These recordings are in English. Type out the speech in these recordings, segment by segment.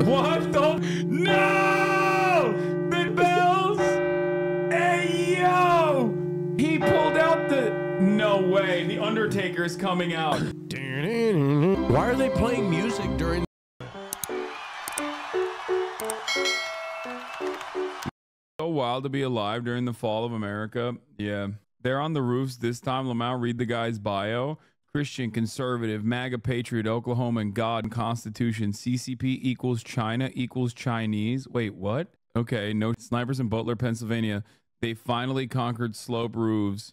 What the? No! Big bells! Hey, yo! He pulled out the... No way. The Undertaker is coming out. Why are they playing music during... So wild to be alive during the fall of America. Yeah. They're on the roofs this time. Lamau, read the guy's bio. Christian, conservative, MAGA patriot, Oklahoman, God, and Constitution, CCP equals China equals Chinese. Wait, what? Okay, no snipers in Butler, Pennsylvania. They finally conquered slope roofs.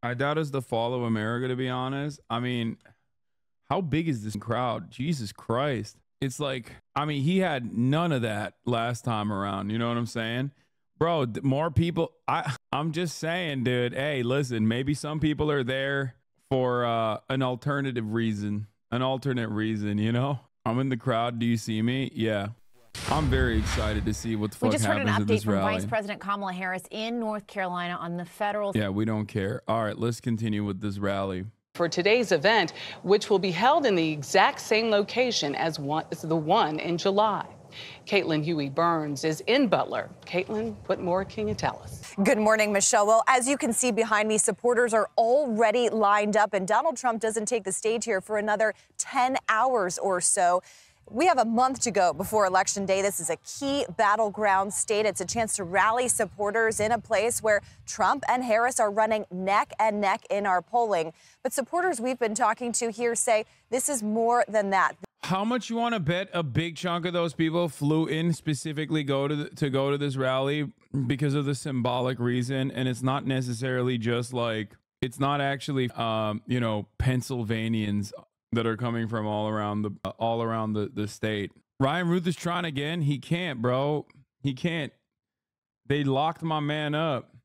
I doubt it's the fall of America, to be honest. I mean, how big is this crowd? Jesus Christ. It's like, I mean, he had none of that last time around. You know what I'm saying? Bro, more people. I'm just saying, dude, hey, listen, maybe some people are there for an alternative reason, you know? I'm in the crowd. Do you see me? Yeah. I'm very excited to see what the fuck happens at this rally. We just heard an update from Vice President Kamala Harris in North Carolina on the federal... Yeah, we don't care. All right, let's continue with this rally. For today's event, which will be held in the exact same location as the one in July. Caitlin Huey-Burns is in Butler. Caitlin, what more can you tell us? Good morning, Michelle. Well, as you can see behind me, supporters are already lined up, and Donald Trump doesn't take the stage here for another 10 hours or so. We have a month to go before Election Day. This is a key battleground state. It's a chance to rally supporters in a place where Trump and Harris are running neck and neck in our polling. But supporters we've been talking to here say this is more than that. How much you want to bet a big chunk of those people flew in specifically go to this rally because of the symbolic reason? And it's not necessarily just like, it's not actually, you know, Pennsylvanians that are coming from all around the state. Ryan Ruth is trying again. He can't, bro. He can't. They locked my man up.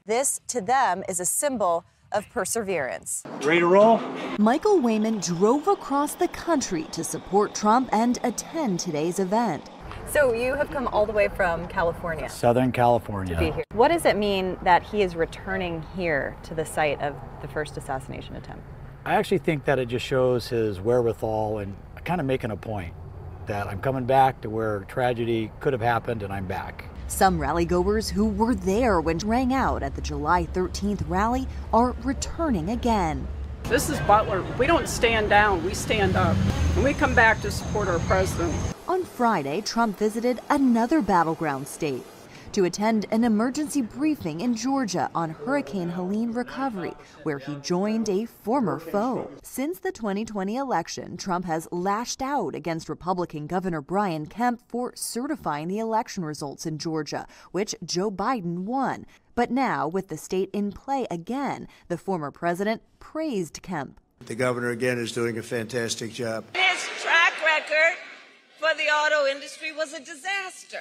This to them is a symbol of perseverance. Ready to roll? Michael Wayman drove across the country to support Trump and attend today's event. So you have come all the way from California. Southern California. To be here. What does it mean that he is returning here to the site of the first assassination attempt? I actually think that it just shows his wherewithal and kind of making a point that I'm coming back to where tragedy could have happened and I'm back. Some rallygoers who were there when it rang out at the July 13th rally are returning again. This is Butler. We don't stand down, we stand up. And we come back to support our president. On Friday, Trump visited another battleground state to attend an emergency briefing in Georgia on Hurricane Helene recovery, where he joined a former foe. Since the 2020 election, Trump has lashed out against Republican Governor Brian Kemp for certifying the election results in Georgia, which Joe Biden won. But now, with the state in play again, the former president praised Kemp. The governor, again, is doing a fantastic job. His track record for the auto industry was a disaster.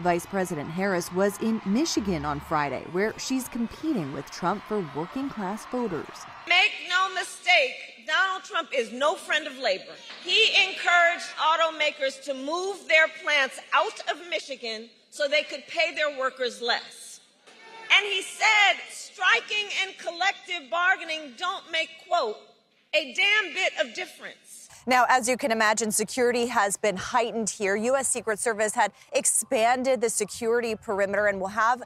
Vice President Harris was in Michigan on Friday, where she's competing with Trump for working-class voters. Make no mistake, Donald Trump is no friend of labor. He encouraged automakers to move their plants out of Michigan so they could pay their workers less. And he said striking and collective bargaining don't make, quote, a damn bit of difference. Now, as you can imagine, security has been heightened here. U.S. Secret Service had expanded the security perimeter and will have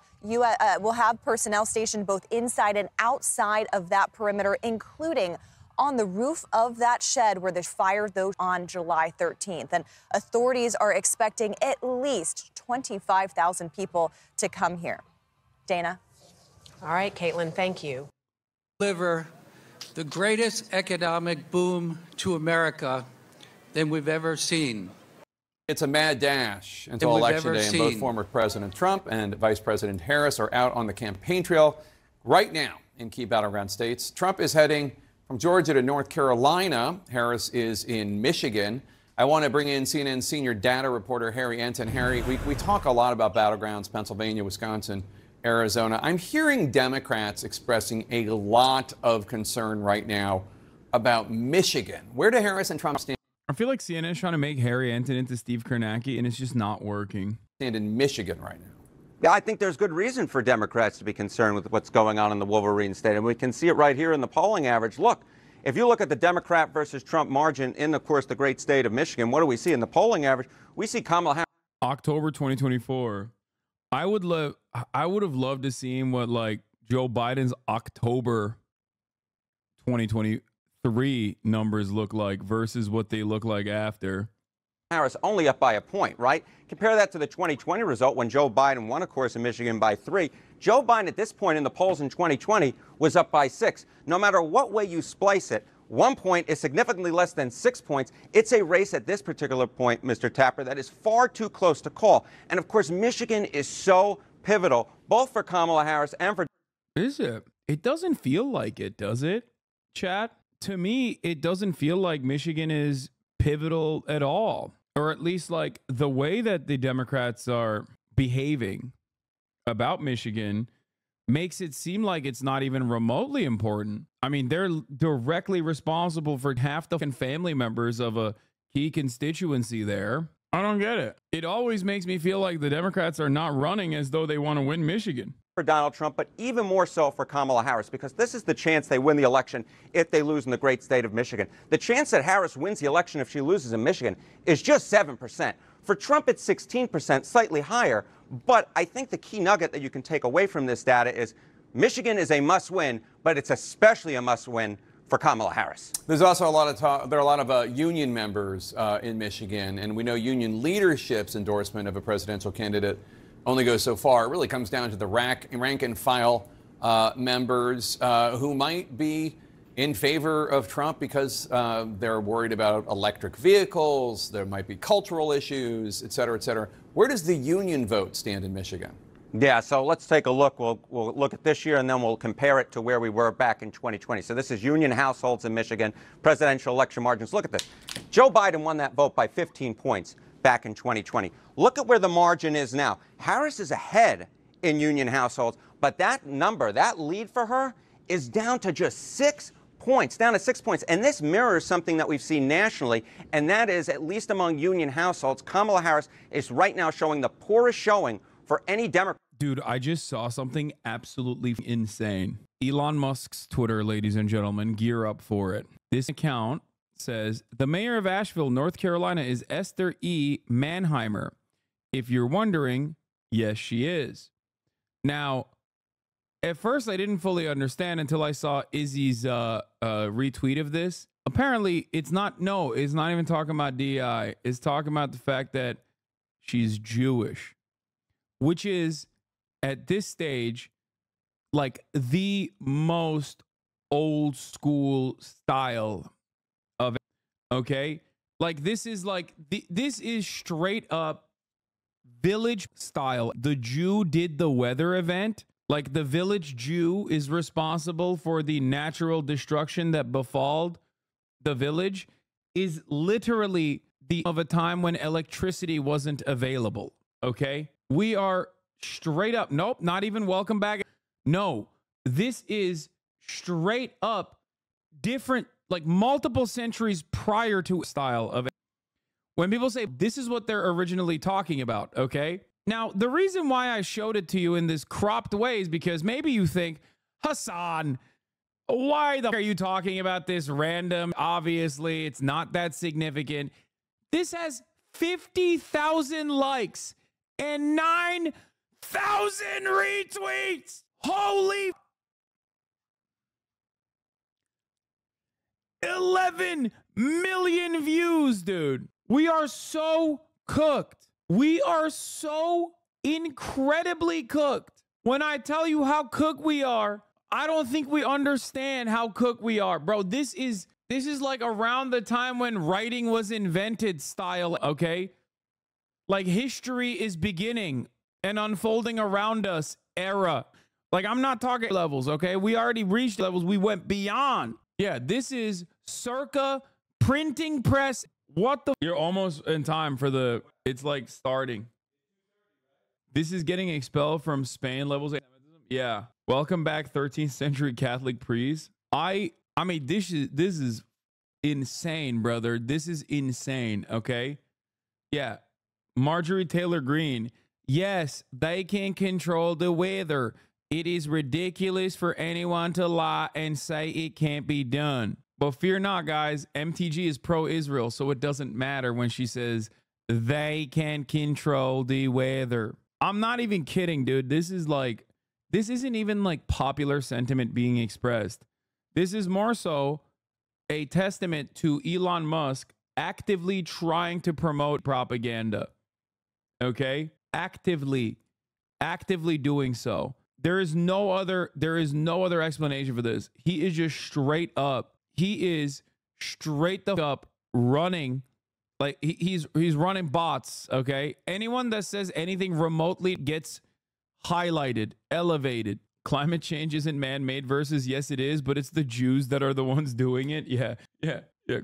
personnel stationed both inside and outside of that perimeter, including on the roof of that shed where they fired those on July 13th. And authorities are expecting at least 25,000 people to come here. Dana? All right, Caitlin, thank you. Deliver the greatest economic boom to America than we've ever seen. It's a mad dash until Election Day, and both former President Trump and Vice President Harris are out on the campaign trail right now in key battleground states. Trump is heading from Georgia to North Carolina. Harris is in Michigan. I want to bring in CNN senior data reporter Harry Enton. Harry, we talk a lot about battlegrounds, Pennsylvania, Wisconsin, Arizona. I'm hearing Democrats expressing a lot of concern right now about Michigan. Where do Harris and Trump stand? I feel like CNN is trying to make Harry Enton into Steve Kornacki, and it's just not working. Stand in Michigan right now. Yeah, I think there's good reason for Democrats to be concerned with what's going on in the Wolverine state. And we can see it right here in the polling average. Look, If you look at the Democrat versus Trump margin in, of course, the great state of Michigan, what do we see in the polling average? We see Kamala Harris. October 2024. I would have loved to see what like Joe Biden's October 2023 numbers look like versus what they look like after. Harris only up by a point, right? Compare that to the 2020 result when Joe Biden won, of course, in Michigan by 3. Joe Biden at this point in the polls in 2020 was up by 6. No matter what way you splice it, 1 point is significantly less than 6 points. It's a race at this particular point, Mr. Tapper, that is far too close to call. And of course, Michigan is so pivotal, both for Kamala Harris and for... Is it? It doesn't feel like it, does it, chat? To me, it doesn't feel like Michigan is pivotal at all. Or at least like the way that the Democrats are behaving about Michigan makes it seem like it's not even remotely important. I mean, they're directly responsible for half the family members of a key constituency there. I don't get it. It always makes me feel like the Democrats are not running as though they want to win Michigan. For Donald Trump, but even more so for Kamala Harris, because this is the chance they win the election if they lose in the great state of Michigan. The chance that Harris wins the election if she loses in Michigan is just 7%. For Trump, it's 16%, slightly higher. But I think the key nugget that you can take away from this data is Michigan is a must-win, but it's especially a must-win for Kamala Harris. There's also a lot of talk. There are a lot of union members in Michigan, and we know union leadership's endorsement of a presidential candidate only goes so far. It really comes down to the rank and file members who might be in favor of Trump because they're worried about electric vehicles. There might be cultural issues, et cetera, et cetera. Where does the union vote stand in Michigan? Yeah, so let's take a look. We'll look at this year, and then we'll compare it to where we were back in 2020. So this is union households in Michigan, presidential election margins. Look at this. Joe Biden won that vote by 15 points back in 2020. Look at where the margin is now. Harris is ahead in union households, but that number, that lead for her, is down to just 6 points, down to 6 points. And this mirrors something that we've seen nationally, and that is, at least among union households, Kamala Harris is right now showing the poorest showing for any Democrat. Dude, I just saw something absolutely insane. Elon Musk's Twitter, ladies and gentlemen, gear up for it. This account says, the mayor of Asheville, North Carolina is Esther E. Manheimer. If you're wondering, yes, she is. Now, at first, I didn't fully understand until I saw Izzy's retweet of this. Apparently, it's not even talking about DI. It's talking about the fact that she's Jewish, which is, at this stage, like the most old school style of it. Okay? Like this is straight up village style. The Jew did the weather event. Like the village Jew is responsible for the natural destruction that befalled the village is literally of a time when electricity wasn't available. Okay? We are straight up. Nope, not even welcome back. No, this is straight up different, like multiple centuries prior to style of it. When people say this is what they're originally talking about, okay? Now, the reason why I showed it to you in this cropped way is because maybe you think, Hasan, why the fuck are you talking about this random? Obviously, it's not that significant. This has 50,000 likes and 9,000 retweets. Holy 11 million views, dude. We are so cooked. We are so incredibly cooked. When I tell you how cooked we are, I don't think we understand how cooked we are, bro. This is like around the time when writing was invented style, okay? Like history is beginning and unfolding around us era. Like I'm not talking levels, okay? We already reached levels. We went beyond. Yeah, this is circa printing press. What the? You're almost in time for the, it's like starting. This is getting expelled from Spain levels. Yeah. Welcome back 13th century Catholic priests. I mean, this is insane, brother. This is insane, okay? Yeah. Marjorie Taylor Greene. Yes, they can control the weather. It is ridiculous for anyone to lie and say it can't be done. But fear not, guys. MTG is pro-Israel, so it doesn't matter when she says they can control the weather. I'm not even kidding, dude. This isn't even like popular sentiment being expressed. This is more so a testament to Elon Musk actively trying to promote propaganda. Okay? Actively doing so. There is no other explanation for this. He is just straight up running, like he's running bots. Okay, anyone that says anything remotely gets highlighted, elevated. Climate change isn't man-made versus yes it is, but it's the Jews that are the ones doing it. Yeah.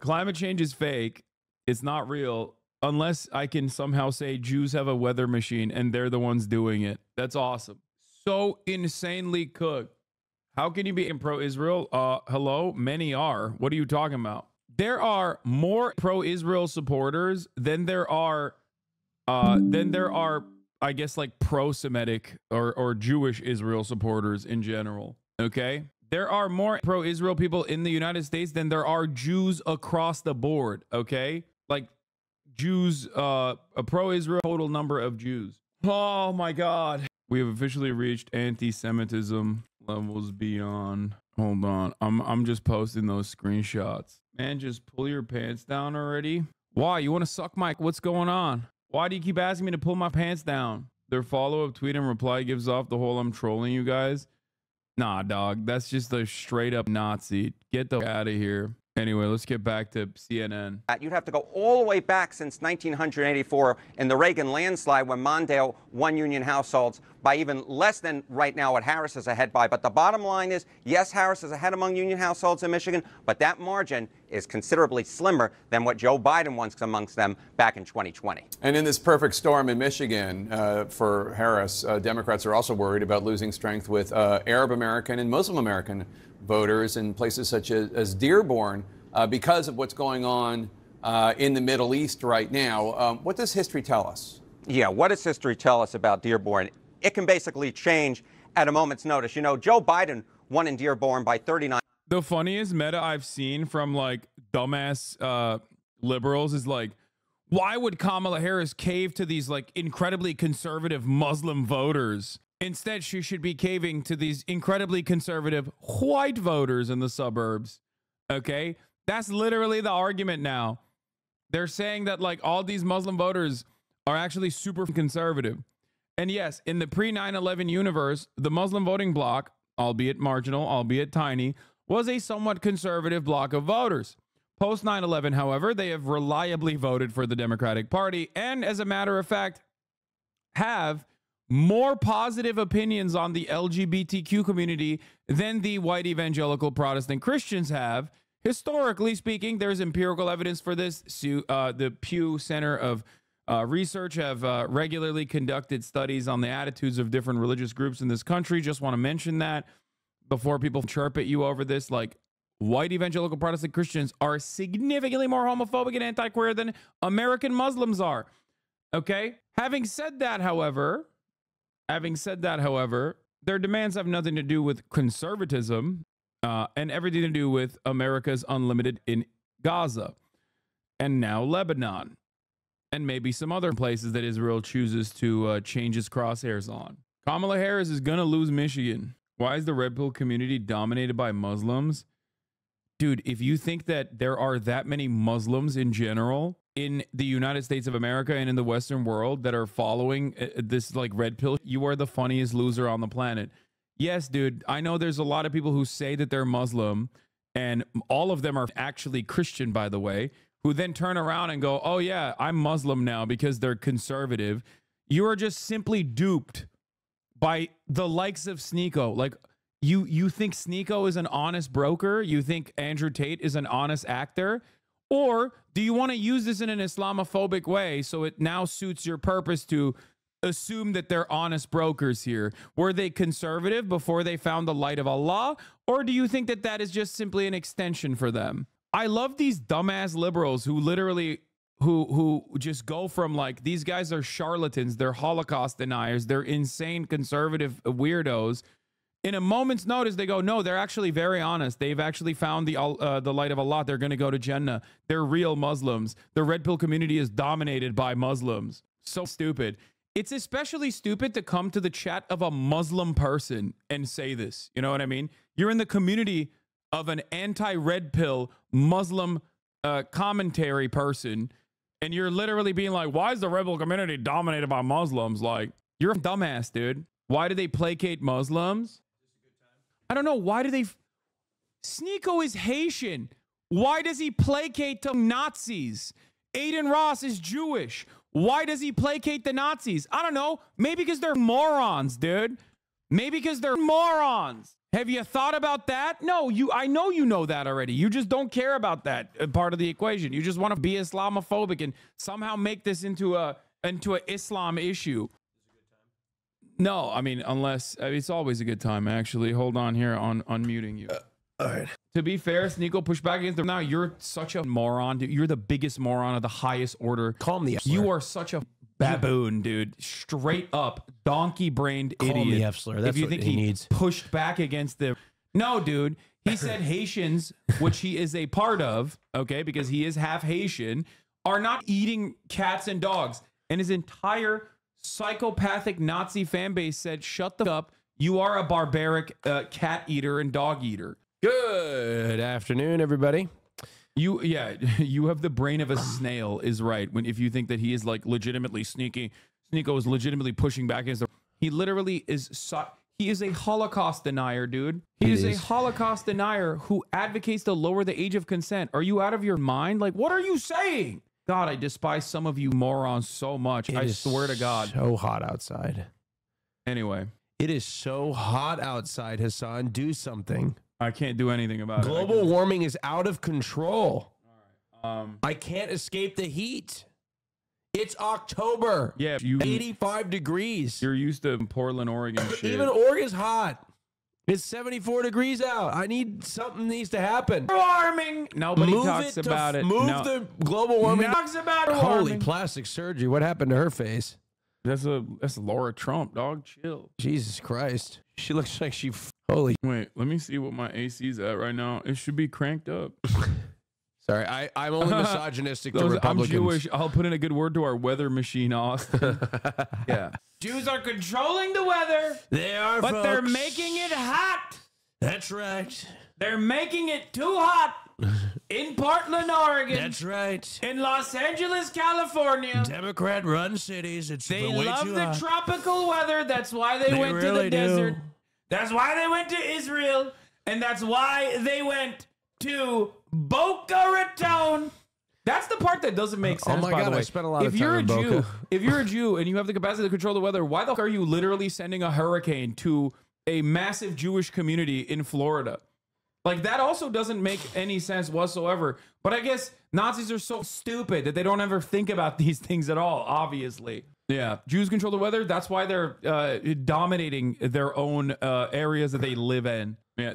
Climate change is fake. It's not real unless I can somehow say Jews have a weather machine and they're the ones doing it. That's awesome. So insanely cooked. How can you be pro-Israel? Hello? Many are. What are you talking about? There are more pro-Israel supporters than there are, I guess, like pro-Semitic or Jewish Israel supporters in general. Okay? There are more pro-Israel people in the United States than there are Jews across the board. Okay? Like Jews, a pro-Israel total number of Jews. Oh my God. We have officially reached anti-Semitism levels beyond. Hold on. I'm just posting those screenshots. Man, just pull your pants down already. Why? You want to suck my... What's going on? Why do you keep asking me to pull my pants down? Their follow-up tweet and reply gives off the whole I'm trolling you guys. Nah, dog. That's just a straight-up Nazi. Get the out of here. Anyway, let's get back to CNN. You'd have to go all the way back since 1984 in the Reagan landslide when Mondale won union households by even less than right now what Harris is ahead by. But the bottom line is, yes, Harris is ahead among union households in Michigan, but that margin is considerably slimmer than what Joe Biden wants amongst them back in 2020. And in this perfect storm in Michigan for Harris, Democrats are also worried about losing strength with Arab American and Muslim American voters in places such as Dearborn because of what's going on in the Middle East right now. What does history tell us? Yeah, what does history tell us about Dearborn? It can basically change at a moment's notice. You know, Joe Biden won in Dearborn by 39. The funniest meta I've seen from like dumbass liberals is like, why would Kamala Harris cave to these like incredibly conservative Muslim voters? Instead, she should be caving to these incredibly conservative white voters in the suburbs. Okay? That's literally the argument now. They're saying that like all these Muslim voters are actually super conservative. And yes, in the pre-9/11 universe, the Muslim voting bloc, albeit marginal, albeit tiny, was a somewhat conservative bloc of voters. Post 9/11, however, they have reliably voted for the Democratic Party and, as a matter of fact, have more positive opinions on the LGBTQ community than the white evangelical Protestant Christians have. Historically speaking, there's empirical evidence for this. The Pew Center of Research have regularly conducted studies on the attitudes of different religious groups in this country. Just want to mention that before people chirp at you over this. Like, white evangelical Protestant Christians are significantly more homophobic and anti-queer than American Muslims are. Okay? Having said that, however, their demands have nothing to do with conservatism and everything to do with America's unlimited in Gaza and now Lebanon and maybe some other places that Israel chooses to change its crosshairs on. Kamala Harris is going to lose Michigan. Why is the red pill community dominated by Muslims? Dude, if you think that there are that many Muslims in general in the United States of America and in the Western world that are following this like red pill, you are the funniest loser on the planet. Yes, dude, I know there's a lot of people who say that they're Muslim, and all of them are actually Christian, by the way, who then turn around and go, oh yeah, I'm Muslim now because they're conservative. You are just simply duped by the likes of Sneeko. Like, you think Sneeko is an honest broker? You think Andrew Tate is an honest actor? Or do you want to use this in an Islamophobic way so it now suits your purpose to assume that they're honest brokers here? Were they conservative before they found the light of Allah? Or do you think that that is just simply an extension for them? I love these dumbass liberals who literally who just go from like, these guys are charlatans, they're Holocaust deniers, they're insane conservative weirdos, In a moment's notice, they go, no, they're actually very honest. They've actually found the light of Allah. They're going to go to Jannah. They're real Muslims. The red pill community is dominated by Muslims. So stupid. It's especially stupid to come to the chat of a Muslim person and say this. You know what I mean? You're in the community of an anti-red pill Muslim commentary person, and you're literally being like, why is the red pill community dominated by Muslims? Like, you're a dumbass, dude. Why do they placate Muslims? I don't know. Why do they... Sneeko is Haitian. Why does he placate to Nazis? Aiden Ross is Jewish. Why does he placate the Nazis? I don't know. Maybe because they're morons, dude. Maybe because they're morons. Have you thought about that? No, I know you know that already. You just don't care about that part of the equation. You just want to be Islamophobic and somehow make this into an Islam issue. No, I mean, it's always a good time, actually. Hold on here on unmuting you. All right. To be fair, Sneeko, push back against them. Now, you're such a moron, dude. You're the biggest moron of the highest order. Calm the F slur. You are such a baboon, dude. Straight up donkey-brained idiot. Calm the F slur. That's if you what think he needs. Pushed back against them. No, dude. He said Haitians, which he is a part of, okay, because he is half Haitian, are not eating cats and dogs. And his entire psychopathic Nazi fan base said, shut the f up. You are a barbaric cat eater and dog eater. Good afternoon, everybody. You have the brain of a snail, is right. If you think that he is like legitimately sneaky, Sneeko is legitimately pushing back against he literally is. He is a Holocaust denier, dude. He is a Holocaust denier who advocates to lower the age of consent. Are you out of your mind? Like, what are you saying? God, I despise some of you morons so much. I swear to God. So hot outside. Anyway, it is so hot outside, Hasan. Do something. I can't do anything about it. Global warming is out of control. All right. I can't escape the heat. It's October. Yeah, 85 degrees. You're used to Portland, Oregon shit. Even Oregon's hot. It's 74 degrees out. Something needs to happen. Warming. Nobody talks about it. Move the global warming. Talks about Holy plastic surgery. What happened to her face? That's Laura Trump, dog. Chill. Jesus Christ. She looks like she... Holy... Wait, let me see what my AC's at right now. It should be cranked up. Sorry, I'm only misogynistic to Republicans. I'm Jewish. I'll put in a good word to our weather machine, Austin. Yeah. Jews are controlling the weather. They are, but folks. They're making it hot. That's right. They're making it too hot in Portland, Oregon. That's right. In Los Angeles, California. Democrat-run cities. They love the tropical weather. That's why they went to the desert. That's why they went to Israel. And that's why they went to Boca Raton. That's the part that doesn't make sense. Oh my by God, the way. I spent a lot of time in Boca. If you're a Jew and you have the capacity to control the weather, why the fuck are you literally sending a hurricane to a massive Jewish community in Florida? Like, that also doesn't make any sense whatsoever. But I guess Nazis are so stupid that they don't ever think about these things at all, obviously. Yeah, Jews control the weather. That's why they're dominating their own areas that they live in. Yeah,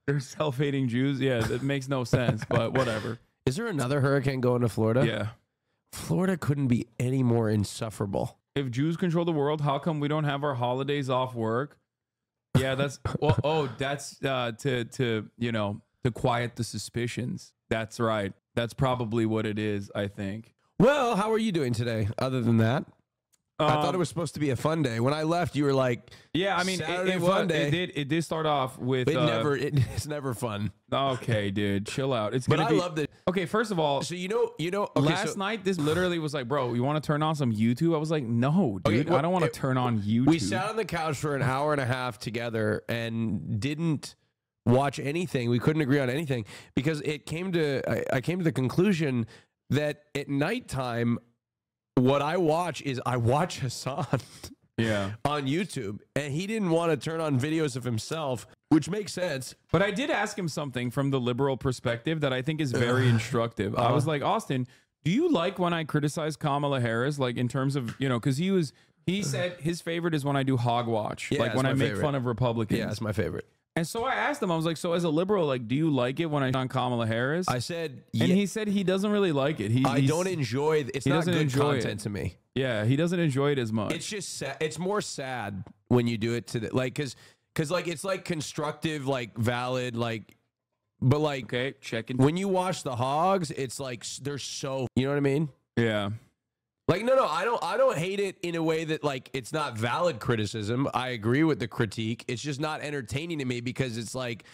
they're self-hating Jews. Yeah, that makes no sense, but whatever. Is there another hurricane going to Florida? Yeah. Florida couldn't be any more insufferable. If Jews control the world, how come we don't have our holidays off work? Yeah, that's that's to quiet the suspicions. That's right. That's probably what it is, I think. Well, how are you doing today? Other than that, I thought it was supposed to be a fun day. When I left, you were like, "Yeah, I mean, it did start off with it's never fun." Okay, dude, chill out. I loved it. Okay, first of all, so you know, okay, last night this literally was like, bro, you want to turn on some YouTube? I was like, no, dude, I don't want to turn on YouTube. We sat on the couch for an hour and a half together and didn't watch anything. We couldn't agree on anything because I came to the conclusion that at nighttime, what I watch Hasan on YouTube, and he didn't want to turn on videos of himself, which makes sense. But I did ask him something from the liberal perspective that I think is very instructive. I was like, Austin, do you like when I criticize Kamala Harris, like in terms of, because he said his favorite is when I do hogwash, like when I make fun of Republicans. Yeah, that's my favorite. And so I asked him, I was like, so as a liberal, like, do you like it when I on Kamala Harris? I said, and he said he doesn't really like it. I don't enjoy it. It's not good content to me. Yeah, he doesn't enjoy it as much. It's just sad. It's more sad when you do it to the, like, because like it's like constructive, like valid, like, but like okay, checking. When you watch the hogs, it's like they're so, you know what I mean? Yeah. Like no, I don't hate it in a way that like it's not valid criticism. I agree with the critique. It's just not entertaining to me because it's like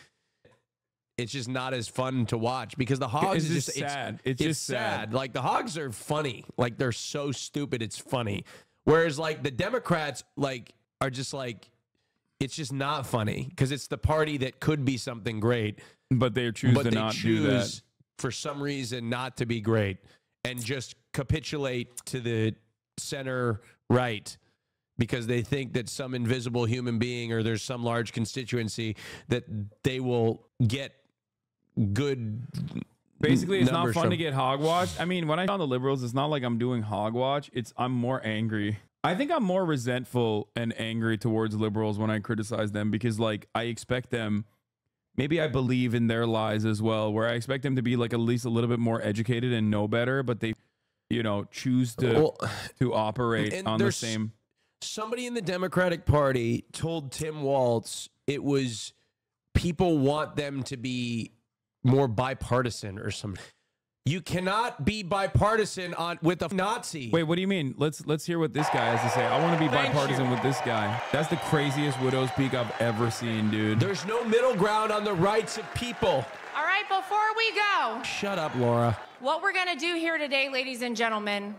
it's just not as fun to watch because the hogs it's is just just sad. It's just sad. Like the hogs are funny. Like they're so stupid. It's funny. Whereas like the Democrats like are just like it's just not funny because it's the party that could be something great, but they choose to not do that for some reason not to be great and just capitulate to the center right because they think that some invisible human being or there's some large constituency that they will get good. Basically, it's not fun from. to get hogwatched. I mean, when I on the liberals, it's not like I'm doing hogwatch. I'm more angry. I think I'm more resentful and angry towards liberals when I criticize them because, like, I expect them. Maybe I believe in their lies as well, where I expect them to be like at least a little bit more educated and know better, but they, you know, choose to operate on the same. Somebody in the Democratic Party told Tim Walz it was people want them to be more bipartisan or something. You cannot be bipartisan with a Nazi. Wait, what do you mean? Let's hear what this guy has to say. I want to be bipartisan with this guy. That's the craziest widow's peak I've ever seen, dude. There's no middle ground on the rights of people. All right, before we go. Shut up, Laura. What we're going to do here today, ladies and gentlemen,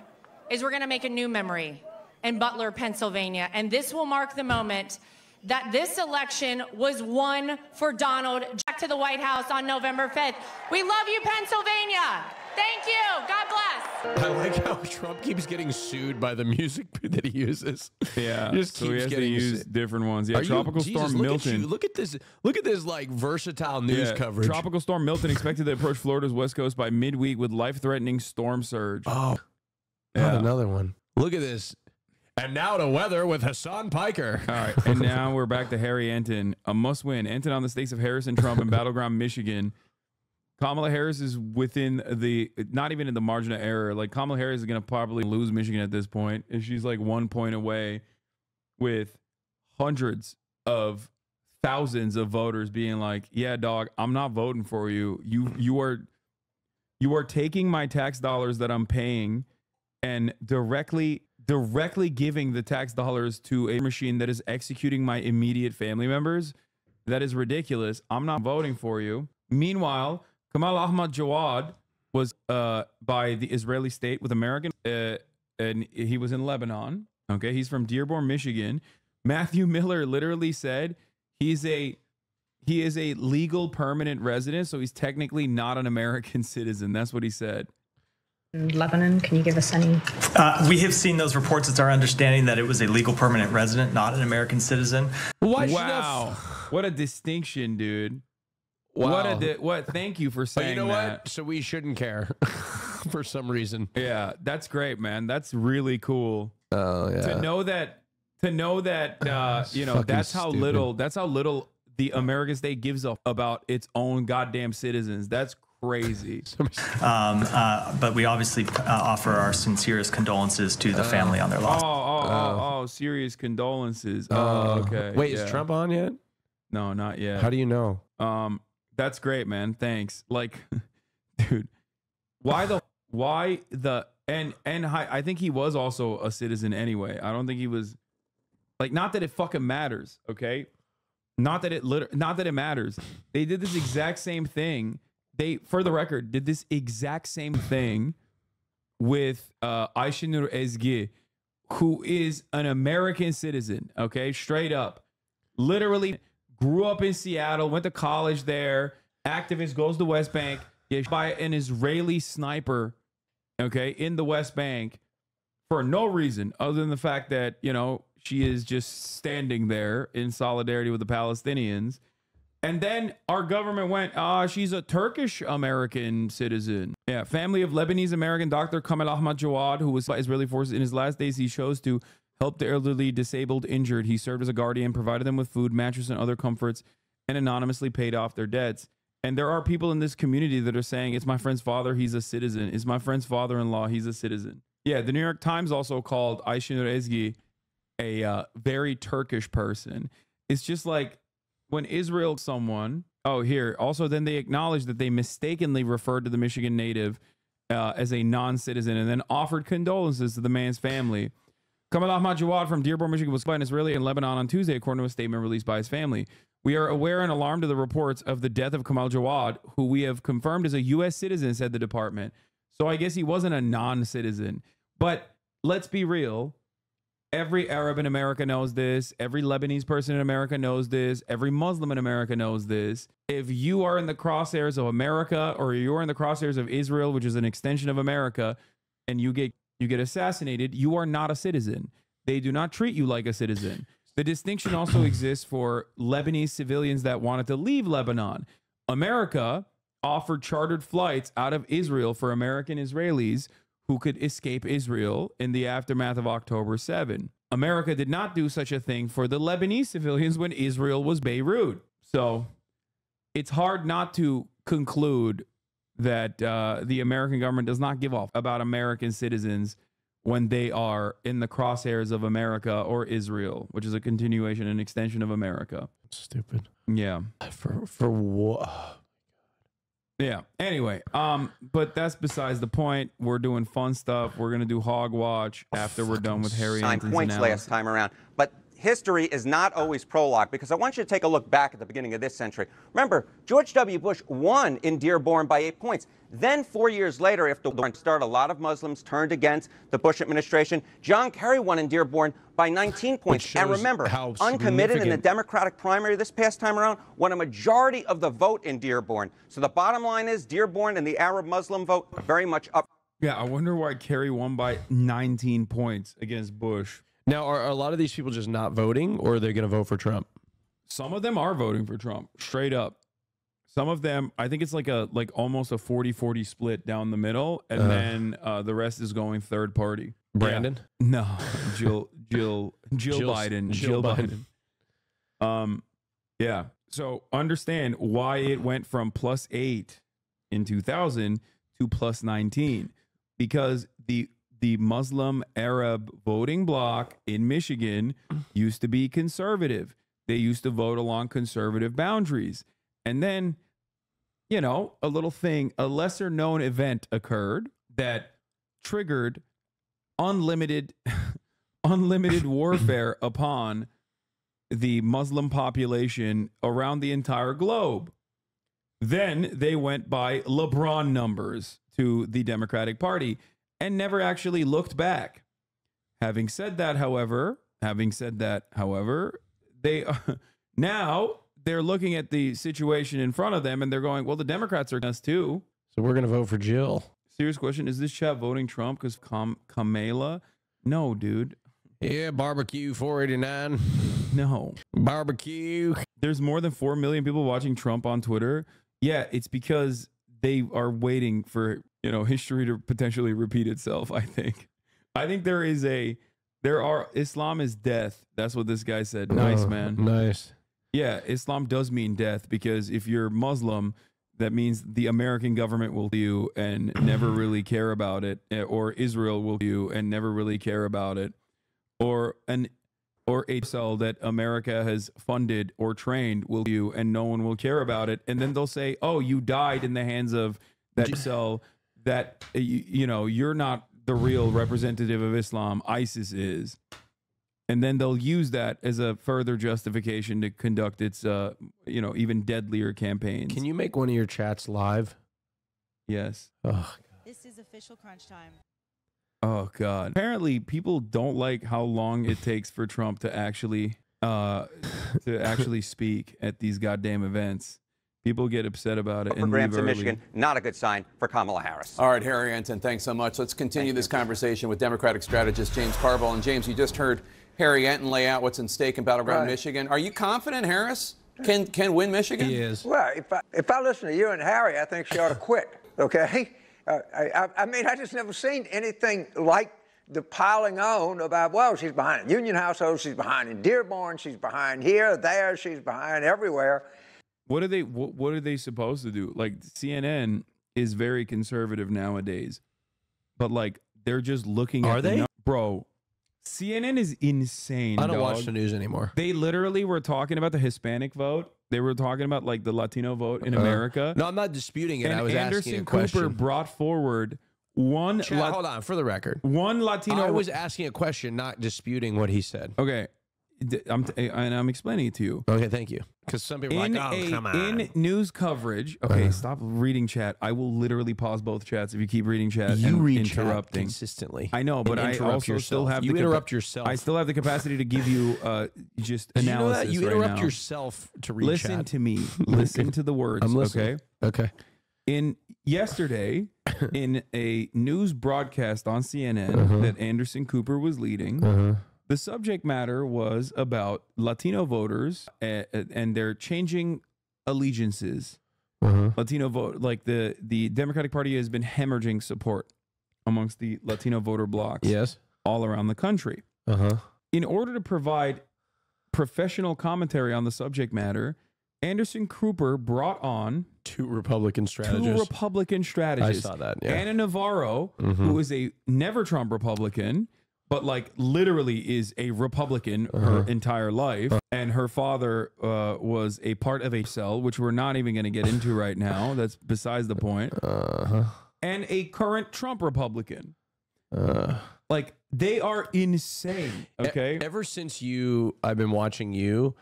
is we're going to make a new memory in Butler, Pennsylvania. And this will mark the moment that this election was won for Donald back to the White House on November 5th. We love you, Pennsylvania. Thank you. God bless. I like how Trump keeps getting sued by the music that he uses. Yeah, just so keeps he has getting to use different ones. Yeah, Tropical Storm Milton. Look at this. Look at this like versatile news coverage. Tropical Storm Milton expected to approach Florida's west coast by midweek with life-threatening storm surge. Oh, not another one. Look at this. And now to weather with Hasan Piker. All right, and now we're back to Harry Enton. A must-win. Enton on the stakes of Harris and Trump in battleground Michigan. Kamala Harris is within the, not even in the margin of error. Like, Kamala Harris is going to probably lose Michigan at this point. And she's like 1 point away with hundreds of thousands of voters being like, yeah, dog, I'm not voting for you. You are taking my tax dollars that I'm paying and directly giving the tax dollars to a machine that is executing my immediate family members. That is ridiculous. I'm not voting for you. Meanwhile, Kamal Ahmad Jawad was by the Israeli state with American, and he was in Lebanon. Okay, he's from Dearborn, Michigan. Matthew Miller literally said he is a legal permanent resident, so he's technically not an American citizen. That's what he said. Lebanon, can you give us any? We have seen those reports. It's our understanding that it was a legal permanent resident, not an American citizen. Wow, what a distinction, dude. Wow. What? Thank you for saying that. You know that. what? So we shouldn't care for some reason. Yeah, that's great, man. That's really cool. Oh yeah. To know that you know, that's how little the American state gives up about its own goddamn citizens. That's crazy. But we obviously offer our sincerest condolences to the family on their loss. Oh, serious condolences. Okay. Wait, is Trump on yet? No, not yet. How do you know? That's great, man. Thanks. Like, dude, I think he was also a citizen anyway. I don't think he was like, not that it fucking matters. Okay. Not that it matters. They did this exact same thing. They, for the record, did this exact same thing with Ayşenur Ezgi, who is an American citizen. Okay. Straight up. Literally grew up in Seattle, went to college there, activist, goes to West Bank, gets by an Israeli sniper, okay, in the West Bank for no reason other than the fact that, you know, she is just standing there in solidarity with the Palestinians. And then our government went, she's a Turkish American citizen. Yeah, family of Lebanese American Dr. Kamal Ahmad Jawad, who was by Israeli forces in his last days. He chose to help the elderly, disabled, injured. He served as a guardian, provided them with food, mattress, and other comforts, and anonymously paid off their debts. And there are people in this community that are saying, it's my friend's father, he's a citizen. It's my friend's father-in-law, he's a citizen. Yeah, the New York Times also called Ayşenur Ezgi a very Turkish person. It's just like, when Israel someone, oh, here, also then they acknowledged that they mistakenly referred to the Michigan native as a non-citizen and then offered condolences to the man's family. Kamal Ahmad Jawad from Dearborn, Michigan was by an Israeli in Lebanon on Tuesday, according to a statement released by his family. We are aware and alarmed of the reports of the death of Kamal Jawad, who we have confirmed is a U.S. citizen, said the department. So I guess he wasn't a non-citizen. But let's be real. Every Arab in America knows this. Every Lebanese person in America knows this. Every Muslim in America knows this. If you are in the crosshairs of America or you're in the crosshairs of Israel, which is an extension of America, and you get assassinated, you are not a citizen. They do not treat you like a citizen. The distinction also exists for Lebanese civilians that wanted to leave Lebanon. America offered chartered flights out of Israel for American Israelis who could escape Israel in the aftermath of October 7. America did not do such a thing for the Lebanese civilians when Israel was Beirut. So it's hard not to conclude that the American government does not give off about American citizens when they are in the crosshairs of America or Israel, which is a continuation and extension of America. Stupid. Yeah. For what? Yeah. Anyway, but that's besides the point. We're doing fun stuff. We're gonna do Hog Watch after we're done with Harry Anton's points analysis. last time around. But history is not always prologue, because I want you to take a look back at the beginning of this century. Remember, George W. Bush won in Dearborn by 8 points. Then 4 years later, after the start, a lot of Muslims turned against the Bush administration. John Kerry won in Dearborn by 19 points. And remember, uncommitted in the Democratic primary this past time around won a majority of the vote in Dearborn. So the bottom line is Dearborn and the Arab Muslim vote are very much up. Yeah, I wonder why Kerry won by 19 points against Bush. Now, are a lot of these people just not voting, or are they going to vote for Trump? Some of them are voting for Trump, straight up. Some of them, I think it's like almost a 40-40 split down the middle, and then the rest is going third party. Brandon? Yeah. No, Jill Biden. Jill Biden. Yeah. So understand why it went from +8 in 2000 to +19, because the Muslim Arab voting bloc in Michigan used to be conservative. They used to vote along conservative boundaries. And then, you know, a lesser known event occurred that triggered unlimited warfare upon the Muslim population around the entire globe. Then they went by LeBron numbers to the Democratic Party and never actually looked back. Having said that, however, they now they're looking at the situation in front of them and they're going, well, the Democrats are us too. So we're going to vote for Jill. Serious question. Is this chat voting Trump because Kamala? No, dude. Yeah, barbecue 489. No. Barbecue. There's more than 4 million people watching Trump on Twitter. Yeah, it's because they are waiting for, you know, history to potentially repeat itself, I think. Islam is death. That's what this guy said. Nice, man. Nice. Yeah, Islam does mean death, because if you're Muslim, that means the American government will you and never really care about it, or Israel will you and never really care about it, or a cell that America has funded or trained will you and no one will care about it. And then they'll say, oh, you died in the hands of that cell that, you know, you're not the real representative of Islam. ISIS is. And then they'll use that as a further justification to conduct its, you know, even deadlier campaigns. Can you make one of your chats live? Yes. Oh, God. This is official crunch time. Oh, God. Apparently, people don't like how long it takes for Trump to actually speak at these goddamn events. People get upset about it. Programs in Michigan, not a good sign for Kamala Harris. All right, Harry Anton, thanks so much. Let's continue this conversation with Democratic strategist James Carville. And James, you just heard Harry Anton lay out what's in stake in battleground Michigan. Are you confident Harris can win Michigan? He is. Well, if I listen to you and Harry, I think she ought to quit. Okay. I mean, I just never seen anything like the piling on about, well, she's behind in Union households, she's behind in Dearborn, she's behind here, there, she's behind everywhere. What are they supposed to do? Like, CNN is very conservative nowadays, but like they're just looking at they? Bro, CNN is insane. I don't dog. watch the news anymore. They literally were talking about the Hispanic vote. They were talking about like the Latino vote in America. No, I'm not disputing it. And I was Anderson asking a Cooper question. brought forward one. Chad, hold on, for the record. One Latino. I was asking a question, not disputing what he said. Okay. I'm explaining it to you. Okay, thank you. Because some people are like, oh, come on. In news coverage, okay, stop reading chat. I will literally pause both chats if you keep reading chat You and read interrupting chat consistently. I know, but and I interrupt also yourself. still have you the interrupt yourself. I still have the capacity to give you just Did analysis. You know that? You right interrupt now. yourself to read Listen chat. to me. Listen to the words. I'm listening. Okay. In yesterday, in a news broadcast on CNN that Anderson Cooper was leading. The subject matter was about Latino voters and they're changing allegiances. Latino vote, like the Democratic Party has been hemorrhaging support amongst the Latino voter blocks. Yes, all around the country. In order to provide professional commentary on the subject matter, Anderson Cooper brought on two Republican strategists. I saw that. Yeah. Anna Navarro, who is a never Trump Republican, but like literally is a Republican her entire life. And her father was a part of a cell, which we're not even going to get into right now. That's besides the point. And a current Trump Republican. Like they are insane. Okay. Ever since I've been watching you,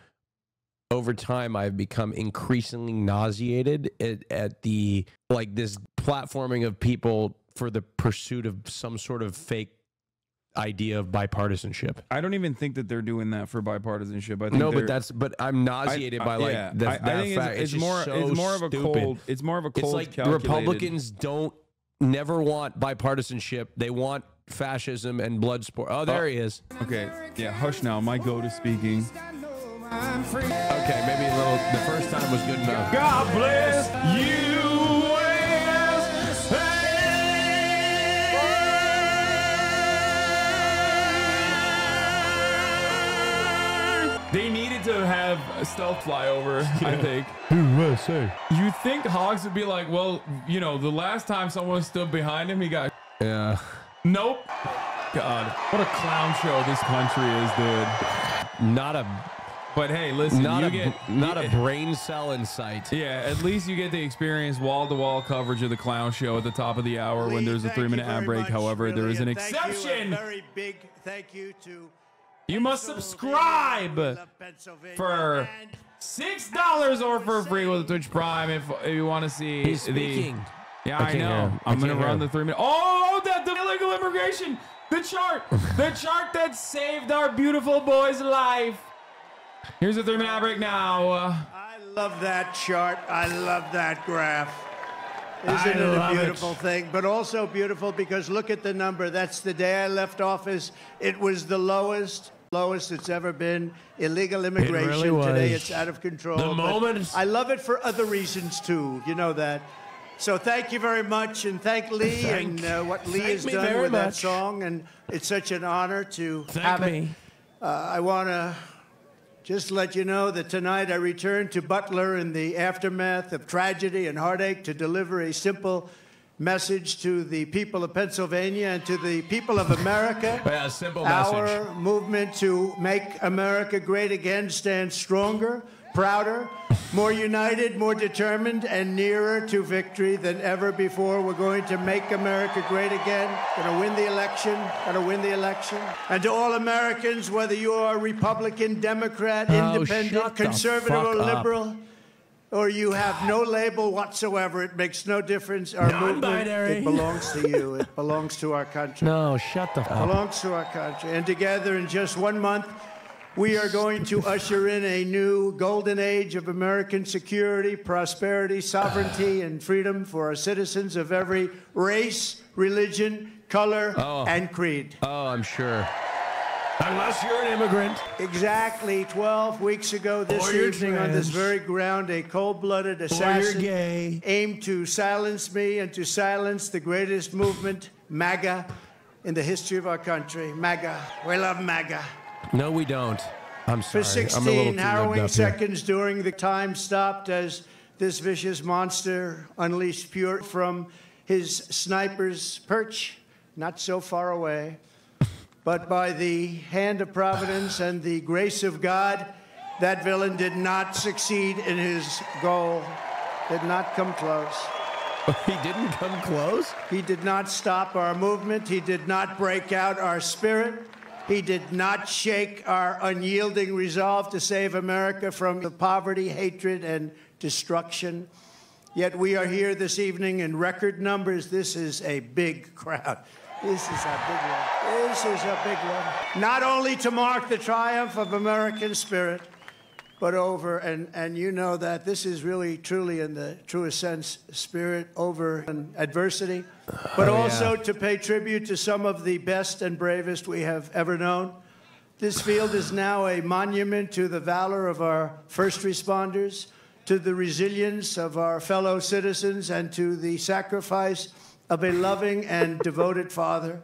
over time, I've become increasingly nauseated at the like this platforming of people for the pursuit of some sort of fake idea of bipartisanship. I don't even think that they're doing that for bipartisanship. I think but I'm nauseated by like yeah, that I think fact. it's more of a cold. It's more of a cold. It's like calculated. Republicans never want bipartisanship. They want fascism and blood sport. Oh, there he is. Okay, yeah. Hush now. My go-to speaking. Okay, maybe the first time was good enough. God bless They needed to have a stealth flyover, I think. USA. You think Hogs would be like, well, you know, the last time someone stood behind him, he got... Yeah. Nope. God, what a clown show this country is, dude. But hey, listen, not you a brain cell in sight. Yeah, at least you get to experience wall-to-wall coverage of the clown show at the top of the hour when there's a 3-minute ad break. However, there is an exception. Very big thank you to You must subscribe for $6 or for free with Twitch Prime if you want to see. He's speaking. Yeah, I know. I'm gonna run the 3-minute. Oh, the illegal immigration. The chart that saved our beautiful boy's life. Here's a 3-minute ad break now. I love that chart. I love that graph. Isn't it a beautiful thing? But also beautiful because look at the number. That's the day I left office. It was the lowest it's ever been. Illegal immigration. It really was. Today it's out of control. The moment. I love it for other reasons too. You know that. So thank you very much, and thank Lee and what Lee has done with that song. And it's such an honor to have it. I want to just let you know that tonight I returned to Butler in the aftermath of tragedy and heartache to deliver a simple message to the people of Pennsylvania and to the people of America. Yeah, simple Our message. movement to make America great again stands stronger, prouder, more united, more determined, and nearer to victory than ever before. We're going to make America great again. Going to win the election. Going to win the election. And to all Americans, whether you are Republican, Democrat, Independent, conservative, or liberal, or you have no label whatsoever, it makes no difference. Our movement, it belongs to you. It belongs to our country. No, shut the fuck up. It belongs to our country. And together in just 1 month, we are going to usher in a new golden age of American security, prosperity, sovereignty, and freedom for our citizens of every race, religion, color, and creed. Oh, I'm sure. Unless you're an immigrant. Exactly 12 weeks ago this evening on this very ground, a cold-blooded assassin aimed to silence me and to silence the greatest movement, MAGA, in the history of our country. MAGA. We love MAGA. No, we don't. I'm sorry. For 16 harrowing seconds during the time stopped as this vicious monster unleashed pure from his sniper's perch, not so far away. But by the hand of providence and the grace of God, that villain did not succeed in his goal, did not come close. He didn't come close? He did not stop our movement. He did not break out our spirit. He did not shake our unyielding resolve to save America from the poverty, hatred, and destruction. Yet we are here this evening in record numbers. This is a big crowd. This is a big one. This is a big one. Not only to mark the triumph of American spirit, but over, and you know that this is really, truly, in the truest sense, spirit over adversity, but also to pay tribute to some of the best and bravest we have ever known. This field is now a monument to the valor of our first responders, to the resilience of our fellow citizens, and to the sacrifice of a loving and devoted father,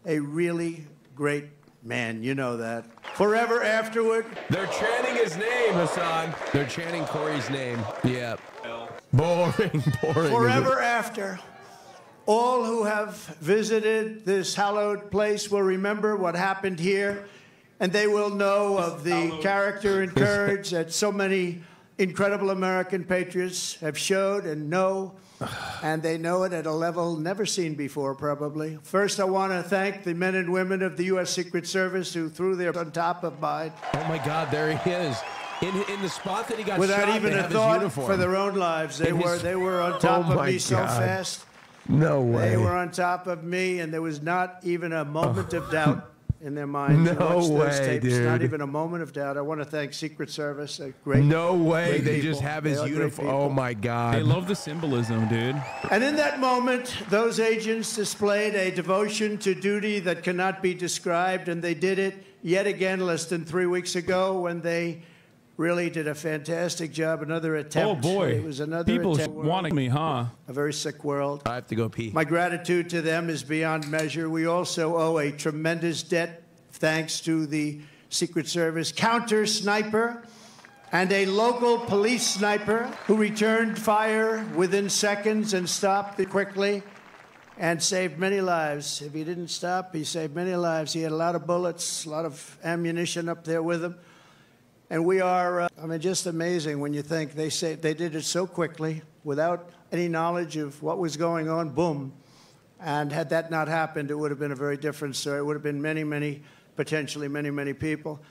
a really great man. You know that. Forever afterward. They're chanting his name, Hasan. They're chanting Corey's name. Yeah. Boring. Forever after. All who have visited this hallowed place will remember what happened here, and they will know of the character and courage that so many incredible American patriots have showed and know, and they know it at a level never seen before, probably. First, I want to thank the men and women of the U.S. Secret Service who threw their on top of mine. Oh, my God, there he is. In the spot that he got without shot, even a thought for their own lives. They were on top of me so fast. No way. They were on top of me, and there was not even a moment of doubt in their minds. No way, dude. Not even a moment of doubt. I want to thank Secret Service. Great. No way. Great they people. just have his uniform. Oh, my God. They love the symbolism, dude. And in that moment, those agents displayed a devotion to duty that cannot be described, and they did it yet again less than 3 weeks ago when they really did a fantastic job. Another attempt. Oh, boy. It was another People attempt. wanting me, huh? A very sick world. I have to go pee. My gratitude to them is beyond measure. We also owe a tremendous debt, thanks to the Secret Service counter sniper and a local police sniper who returned fire within seconds and stopped it quickly and saved many lives. If he didn't stop, he saved many lives. He had a lot of bullets, a lot of ammunition up there with him. And we are, just amazing when you think they did it so quickly without any knowledge of what was going on, boom. And had that not happened, it would have been a very different story. It would have been potentially many people.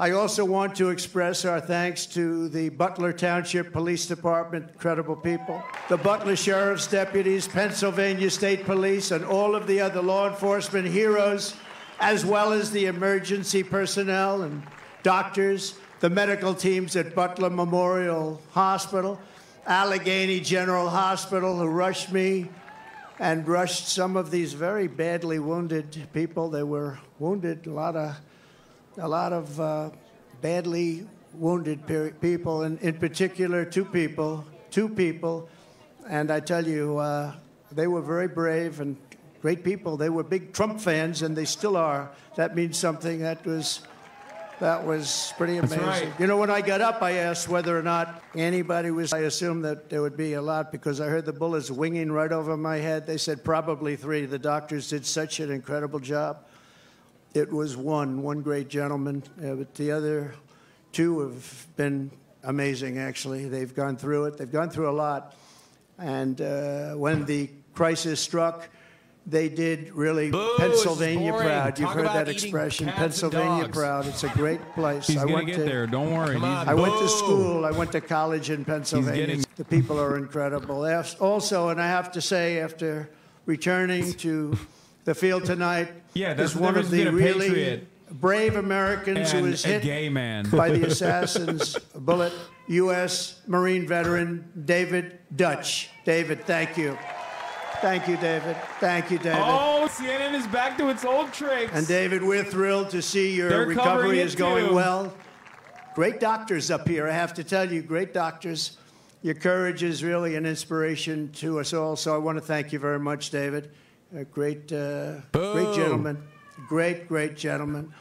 I also want to express our thanks to the Butler Township Police Department, incredible people, the Butler Sheriff's deputies, Pennsylvania State Police, and all of the other law enforcement heroes, as well as the emergency personnel and doctors, the medical teams at Butler Memorial Hospital, Allegheny General Hospital, who rushed me and rushed some of these very badly wounded people. They were wounded, a lot of badly wounded people, and in particular two people. And I tell you, they were very brave and great people. They were big Trump fans, and they still are. That means something. That was pretty amazing. Right. You know, when I got up, I asked whether or not anybody was. I assumed that there would be a lot because I heard the bullets winging right over my head. They said probably 3. The doctors did such an incredible job. It was one great gentleman, but the other 2 have been amazing, actually. They've gone through it. They've gone through a lot. And when the crisis struck, they did really Pennsylvania proud. You've heard that expression, Pennsylvania proud. It's a great place. He's going to get there. Don't worry. I went to school. I went to college in Pennsylvania. The people are incredible. Also, and I have to say, after returning to the field tonight, that's one of the really brave Americans who was hit gay man by the assassin's bullet, U.S. Marine veteran David Dutch. David, thank you. Thank you, David. Thank you, David. Oh, CNN is back to its old tricks. And David, we're thrilled to see your recovery is going well. Great doctors up here, I have to tell you, great doctors. Your courage is really an inspiration to us all, so I want to thank you very much, David. A great gentleman. Great gentleman.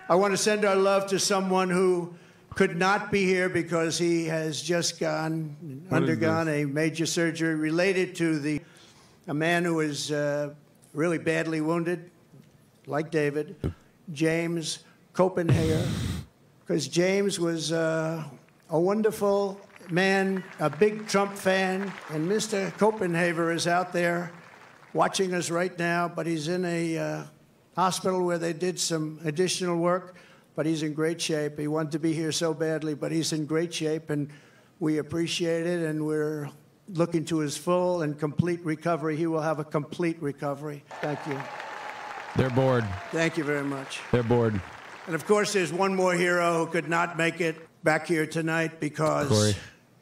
I want to send our love to someone who could not be here because he has just undergone a major surgery related to a man who was really badly wounded, like David. James Copenhagen, because James was a wonderful man, a big Trump fan, and Mr. Copenhagen is out there watching us right now, but he's in a hospital where they did some additional work, but he's in great shape. He wanted to be here so badly, but he's in great shape, and we appreciate it, and we're looking to his full and complete recovery. He will have a complete recovery. Thank you. They're bored. Thank you very much. They're bored. And of course, there's one more hero who could not make it back here tonight because Corey.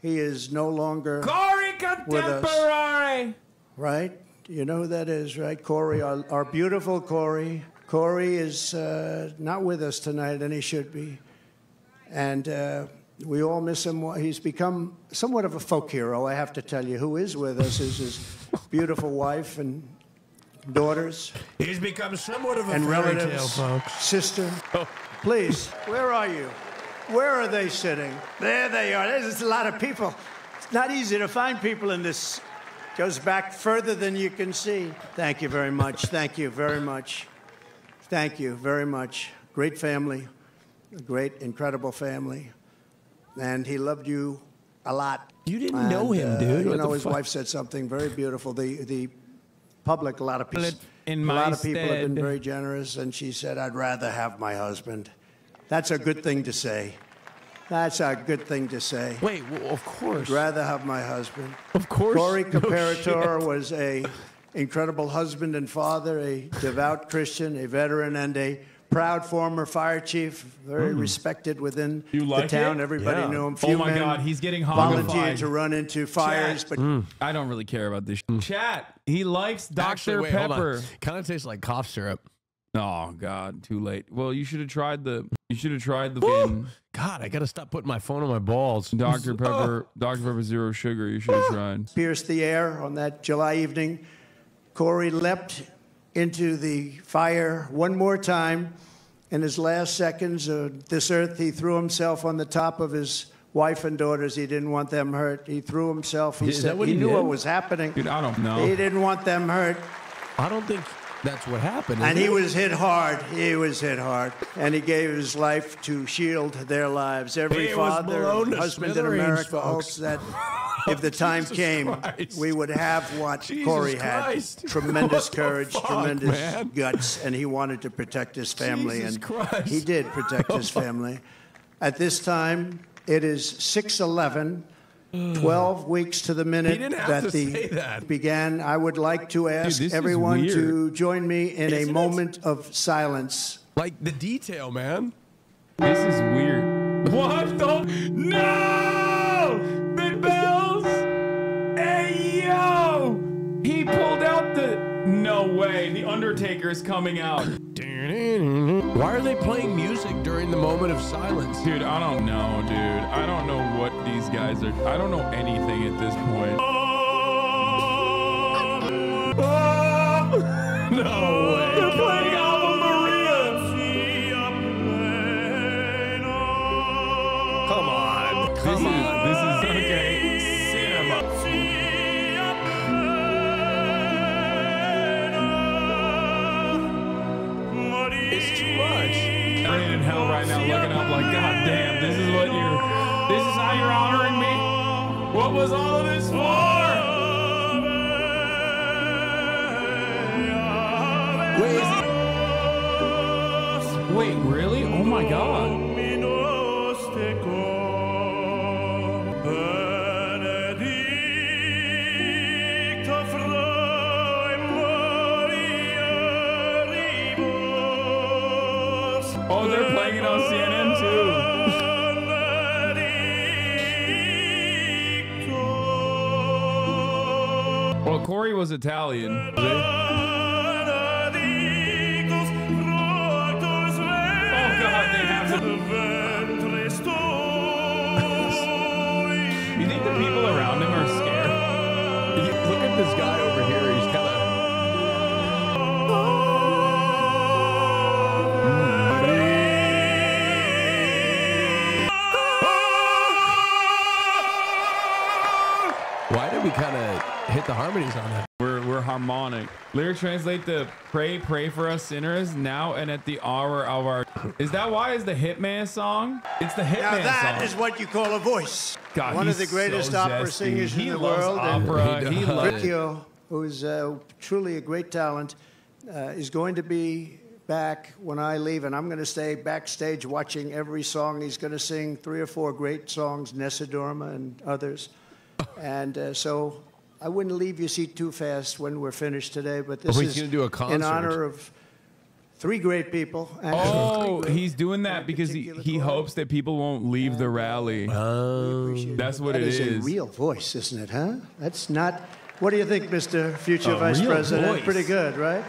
he is no longer Corey with us. Contemporary. Right? You know who that is, right? Corey, our beautiful Corey. Corey is not with us tonight, and he should be. And we all miss him. He's become somewhat of a folk hero, I have to tell you. Who is with us is his beautiful wife and daughters. He's become somewhat of a and fairy tale, relatives, folks. sister. Please, where are you? Where are they sitting? There they are. There's a lot of people. It's not easy to find people in this. Goes back further than you can see. Thank you very much. Thank you very much. Thank you very much. Great family, a great, incredible family. And he loved you a lot. You didn't know him, dude. You What know, the his fuck? wife said something very beautiful. The public, a lot of people, In a my lot of people have been stead. very generous. And she said, "I'd rather have my husband." That's a good thing to say. That's a good thing to say. Wait, well, of course. I'd rather have my husband. Of course. Corey No Comparator shit. was a incredible husband and father, a devout Christian, a veteran, and a proud former fire chief, very respected within You like the town. it? Everybody Yeah. knew him. Oh Few my men God, he's getting volunteered hoggified. to run into fires, Chat. but I don't really care about this. Chat. He likes Dr. Actually, wait, hold on. Pepper. Kind of tastes like cough syrup. Oh God, too late. Well, you should have tried the. You should have tried the. Woo! God, I gotta stop putting my phone on my balls. Dr. Pepper. Dr. Pepper Zero Sugar. You should have tried. pierced the air on that July evening. Corey leapt into the fire one more time. In his last seconds of this earth, he threw himself on the top of his wife and daughters. He didn't want them hurt. He threw himself. He Is said that what he he knew did? what was happening. Dude, I don't know. He didn't want them hurt. I don't think that's what happened. And is he it? was hit hard. He was hit hard. And he gave his life to shield their lives. Every He was father, blown to husband in smithereens, America folks. hopes that if the time Jesus came, Christ. we would have what Jesus Corey Christ. had. Tremendous What the courage, fuck, tremendous man? guts, and he wanted to protect his family. Jesus and Christ. he did protect his family. At this time, it is 6/11. 12 weeks to the minute He didn't have to the say that. began. I would like to ask this is everyone weird. to join me in Isn't a it? moment of silence. Like the detail, man. This is weird. What the? No! The bells! Hey, yo! He pulled out the. No way. The Undertaker's coming out. Why are they playing music during the moment of silence? Dude, I don't know, dude. I don't know what these guys are. I don't know anything at this point. No way. They're playing Ave Maria. Come on. This is okay. Cinema. It's too much. Burning in hell right now, looking up like, God damn, this is how you're honoring me? What was all of this for? Wait, really? Oh my God. Oh, they're playing it on CNN too. Well, Corey was Italian. Oh God, they have to. You think the people around him are scared? Look at this guy over here. He's kind of. Why did we kind of hit the harmonies on that? We're harmonic. Lyrics translate to pray for us sinners now and at the hour of our. Is that why it's the Hitman song? It's the Hitman Now that song. is what you call a voice. God, one of the he's greatest so opera zesty. singers He in the loves world. opera. He loves it. Riccio, who's truly a great talent, is going to be back when I leave, and I'm going to stay backstage watching every song. He's going to sing 3 or 4 great songs, Nessa Dorma and others. And so I wouldn't leave your seat too fast when we're finished today, but this is gonna do a concert. in honor of 3 great people. Oh, he's doing that because he hopes that people won't leave the rally. That's what it is. That is a real voice, isn't it, huh? That's not... What do you think, Mr. Future Vice real President? voice. Pretty good, right?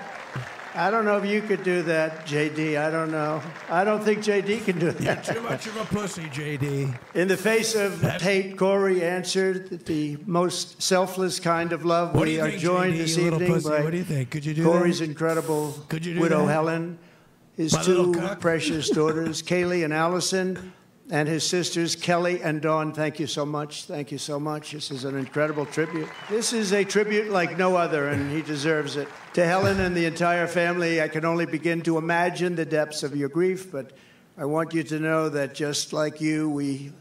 I don't know if you could do that, JD. I don't know. I don't think JD can do that. You're too much of a pussy, JD. In the face of hate, Corey answered the most selfless kind of love. What do We you are think, joined JD, this you little evening pussy? by What do you think? Could you do Corey's that? incredible Could you do widow, that? Helen, his My little 2 cock? precious daughters, Kaylee and Allison, and his sisters, Kelly and Dawn. Thank you so much. Thank you so much. This is an incredible tribute. This is a tribute like no other, and he deserves it. To Helen and the entire family, I can only begin to imagine the depths of your grief, but I want you to know that just like you, we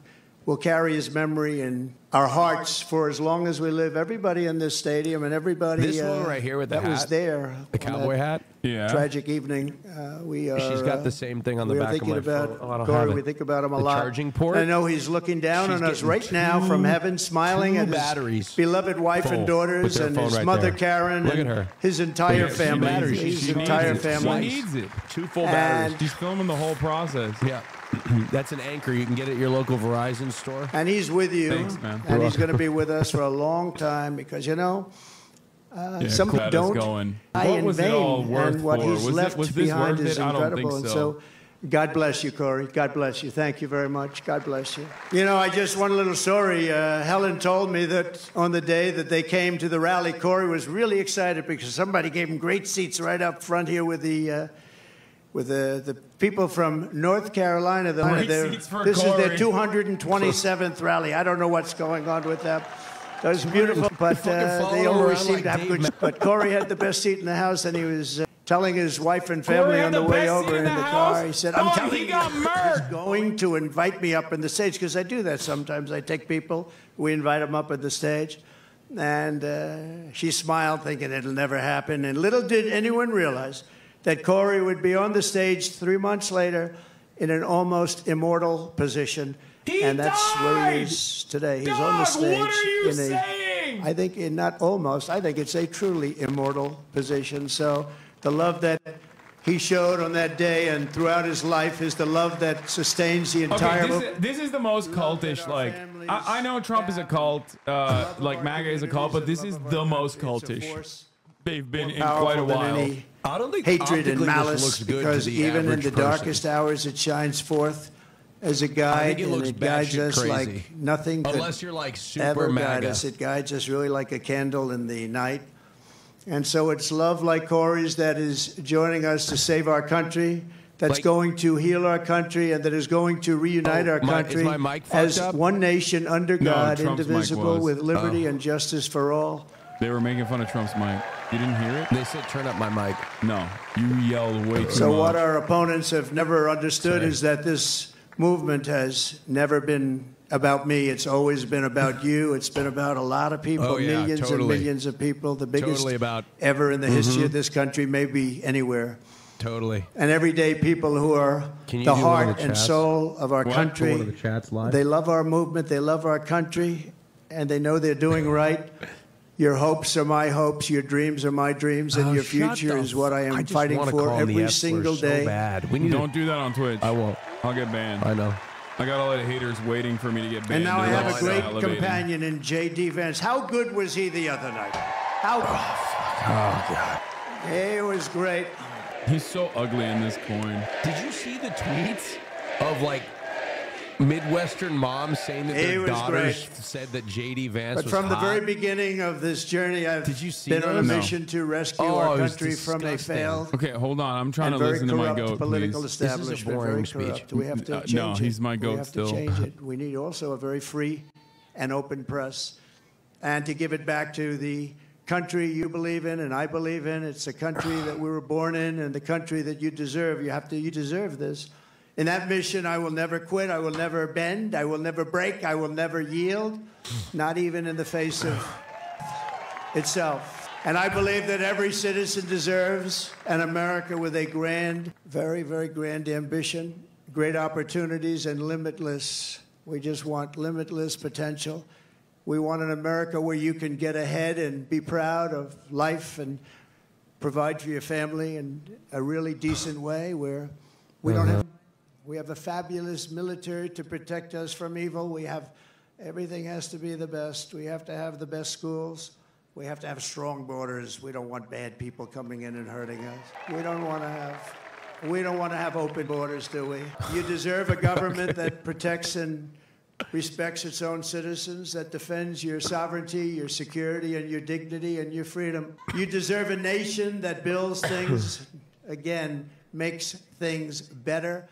will carry his memory in our hearts for as long as we live. Everybody in this stadium and everybody This woman right here with the that was hat, there. the cowboy hat. Yeah. Tragic evening. We are. She's got the same thing on the we are back of thinking my about phone. Oh, I don't Corey. have it. We think about him a The lot. charging port? I know he's looking down She's on us getting right now from heaven, smiling 2 at his batteries beloved wife full and daughters with their and phone his right mother there. Karen Look and at her. his entire Yeah, family. batteries. His She entire needs it. family. She needs it. 2 full batteries. She's filming the whole process. Yeah. That's an anchor. You can get it at your local Verizon store. And he's with you. Thanks, man. And he's going to be with us for a long time because, you know, some cool. people don't Going. die What in was vain. it all worth And what for? he's Was left this behind worth is it? I don't incredible. think And so. so God bless you, Corey. God bless you. Thank you very much. God bless you. You know, I just one little story. Helen told me that on the day that they came to the rally, Corey was really excited because somebody gave him great seats right up front here with the people from North Carolina. Seats for This is their Corey. 227th rally. I don't know what's going on with that. That was beautiful, but they always seem to have good. But Corey had the best seat in the house, and he was telling his wife and family Corey on had the the way best over seat in in the the car. house? He said, Oh, "I'm telling he you, got he's going to invite me up in the stage because I do that sometimes. I take people, we invite them up at the stage." And she smiled, thinking it'll never happen. And little did anyone realize that Corey would be on the stage 3 months later in an almost immortal position. And that's where he is today. He's on the stage. What are you in saying? I think not almost. I think it's a truly immortal position. So the love that he showed on that day and throughout his life is the love that sustains the entire. Okay, this is the most cultish. Like I know Trump is a cult, like MAGA is a cult, but this is the most cultish they've been in quite a while. I don't think Hatred and optically this malice, looks good because to the even in average the person. darkest hours, it shines forth as a I guide, think it and looks it guides batshit us crazy. like nothing could Unless you're like super ever guide MAGA. us. It guides us really like a candle in the night. And so it's love like Corey's that is joining us to save our country, that's Like- going to heal our country, and that is going to reunite our is country my mic fucked as up? one nation under No, God, Trump's mic indivisible, was. with liberty Oh. and justice for all. They were making fun of Trump's mic. You didn't hear it? They said turn up my mic. No, you yelled way too So much. what our opponents have never understood Sorry. is that this movement has never been about me. It's always been about you. It's been about a lot of people, Oh, yeah, millions totally. and millions of people, the biggest Totally about- ever in the history of this country, maybe anywhere. Totally. And everyday people who are Can you the do one of heart the and chats? soul of our What? country. One of the chats live? They love our movement. They love our country. And they know they're doing right. Your hopes are my hopes. Your dreams are my dreams. And Oh, your shut future the is what I am I just fighting wanna for call him the every F-word single so day. bad. We need Don't do that on Twitch. I won't. I'll get banned. I know. I got a lot of haters waiting for me to get banned. And now I They're have a like great salivating. companion in J.D. Vance. How good was he the other night? How Oh, God. He was great. He's so ugly in this coin. Did you see the tweets of like Midwestern moms saying that He their was daughters great. said that J.D. Vance But was from the hot? very beginning of this journey, I've Did you see been on a those? No. mission to rescue Oh, our it was country from a disgusting. failed Okay, hold on. I'm trying and to very listen to my corrupt goat, political please. establishment. boring Very speech. corrupt. We have to change no, it. he's my We goat have still. to change it. We need also a very free and open press, and to give it back to the country you believe in and I believe in. It's a country that we were born in and the country that you deserve. You deserve this. In that mission, I will never quit. I will never bend. I will never break. I will never yield, not even in the face of itself. And I believe that every citizen deserves an America with a grand, very, very grand ambition, great opportunities, and limitless. We just want limitless potential. We want an America where you can get ahead and be proud of life and provide for your family in a really decent way, where we don't have. We have a fabulous military to protect us from evil. Everything has to be the best. We have to have the best schools. We have to have strong borders. We don't want bad people coming in and hurting us. We don't want to have open borders, do we? You deserve a government that protects and respects its own citizens, that defends your sovereignty, your security, and your dignity and your freedom. You deserve a nation that builds things, again, makes things better,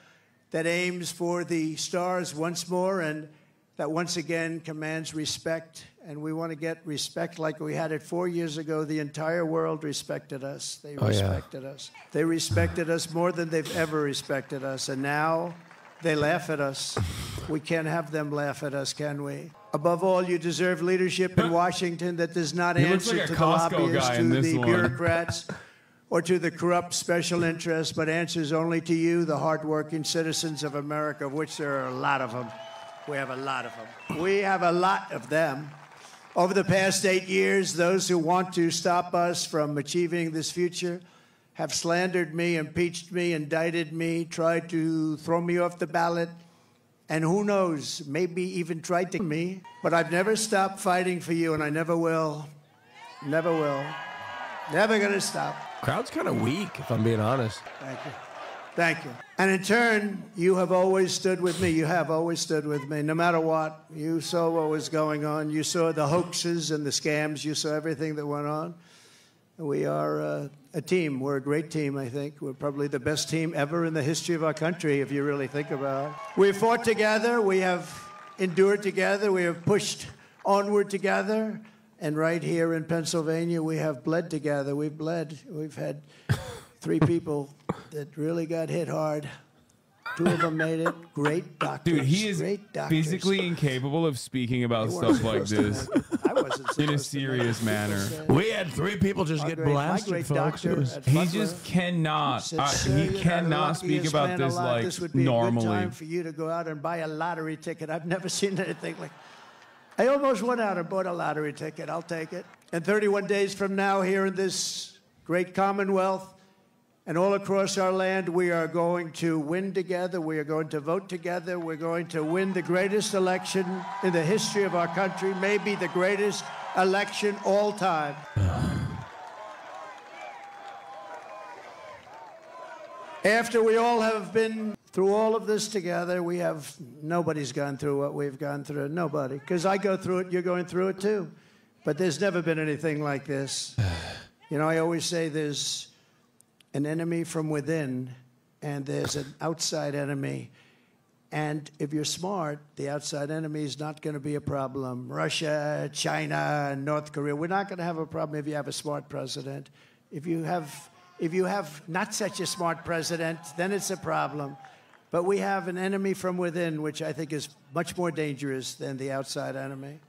that aims for the stars once more, and that once again commands respect. And we want to get respect like we had it 4 years ago. The entire world respected us. They respected us. They respected us more than they've ever respected us. And now they laugh at us. We can't have them laugh at us, can we? Above all, you deserve leadership in Washington that does not answer to the lobbyists, to the bureaucrats, or to the corrupt special interests, but answers only to you, the hardworking citizens of America, of which there are a lot of them. We have a lot of them. We have a lot of them. Over the past 8 years, those who want to stop us from achieving this future have slandered me, impeached me, indicted me, tried to throw me off the ballot, and who knows, maybe even tried to kill me. But I've never stopped fighting for you, and I never will. Never will. Never gonna stop. Crowd's kind of weak, if I'm being honest. Thank you. Thank you. And in turn, you have always stood with me. You have always stood with me, no matter what. You saw what was going on. You saw the hoaxes and the scams. You saw everything that went on. We are a team. We're a great team, I think. We're probably the best team ever in the history of our country, if you really think about it. We've fought together. We have endured together. We have pushed onward together. And right here in Pennsylvania, we have bled together. We've bled. We've had 3 people that really got hit hard. 2 of them made it. Great doctors. Dude, he is physically incapable of speaking about stuff like this in a serious manner. We had 3 people just get blasted, folks. He just cannot. He cannot speak about this like this would be normally. A good time for you to go out and buy a lottery ticket. I've never seen anything like. I almost went out and bought a lottery ticket. I'll take it. And 31 days from now, here in this great Commonwealth and all across our land, we are going to win together. We are going to vote together. We're going to win the greatest election in the history of our country, maybe the greatest election all time. After we all have been through all of this together, nobody's gone through what we've gone through. Nobody. Because I go through it, you're going through it too. But there's never been anything like this. You know, I always say there's an enemy from within and there's an outside enemy. And if you're smart, the outside enemy is not going to be a problem. Russia, China, North Korea, we're not going to have a problem if you have a smart president. If you have not such a smart president, then it's a problem. But we have an enemy from within, which I think is much more dangerous than the outside enemy.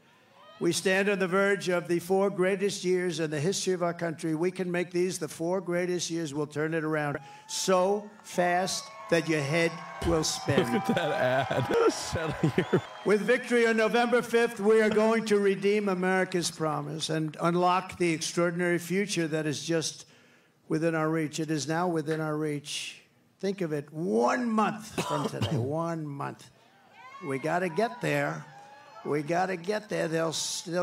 We stand on the verge of the 4 greatest years in the history of our country. We can make these the 4 greatest years. We'll turn it around so fast that your head will spin. Look at that ad. With victory on November 5th, we are going to redeem America's promise and unlock the extraordinary future that is just within our reach. It is now within our reach. Think of it, 1 month from today, 1 month. We got to get there. We got to get there. They'll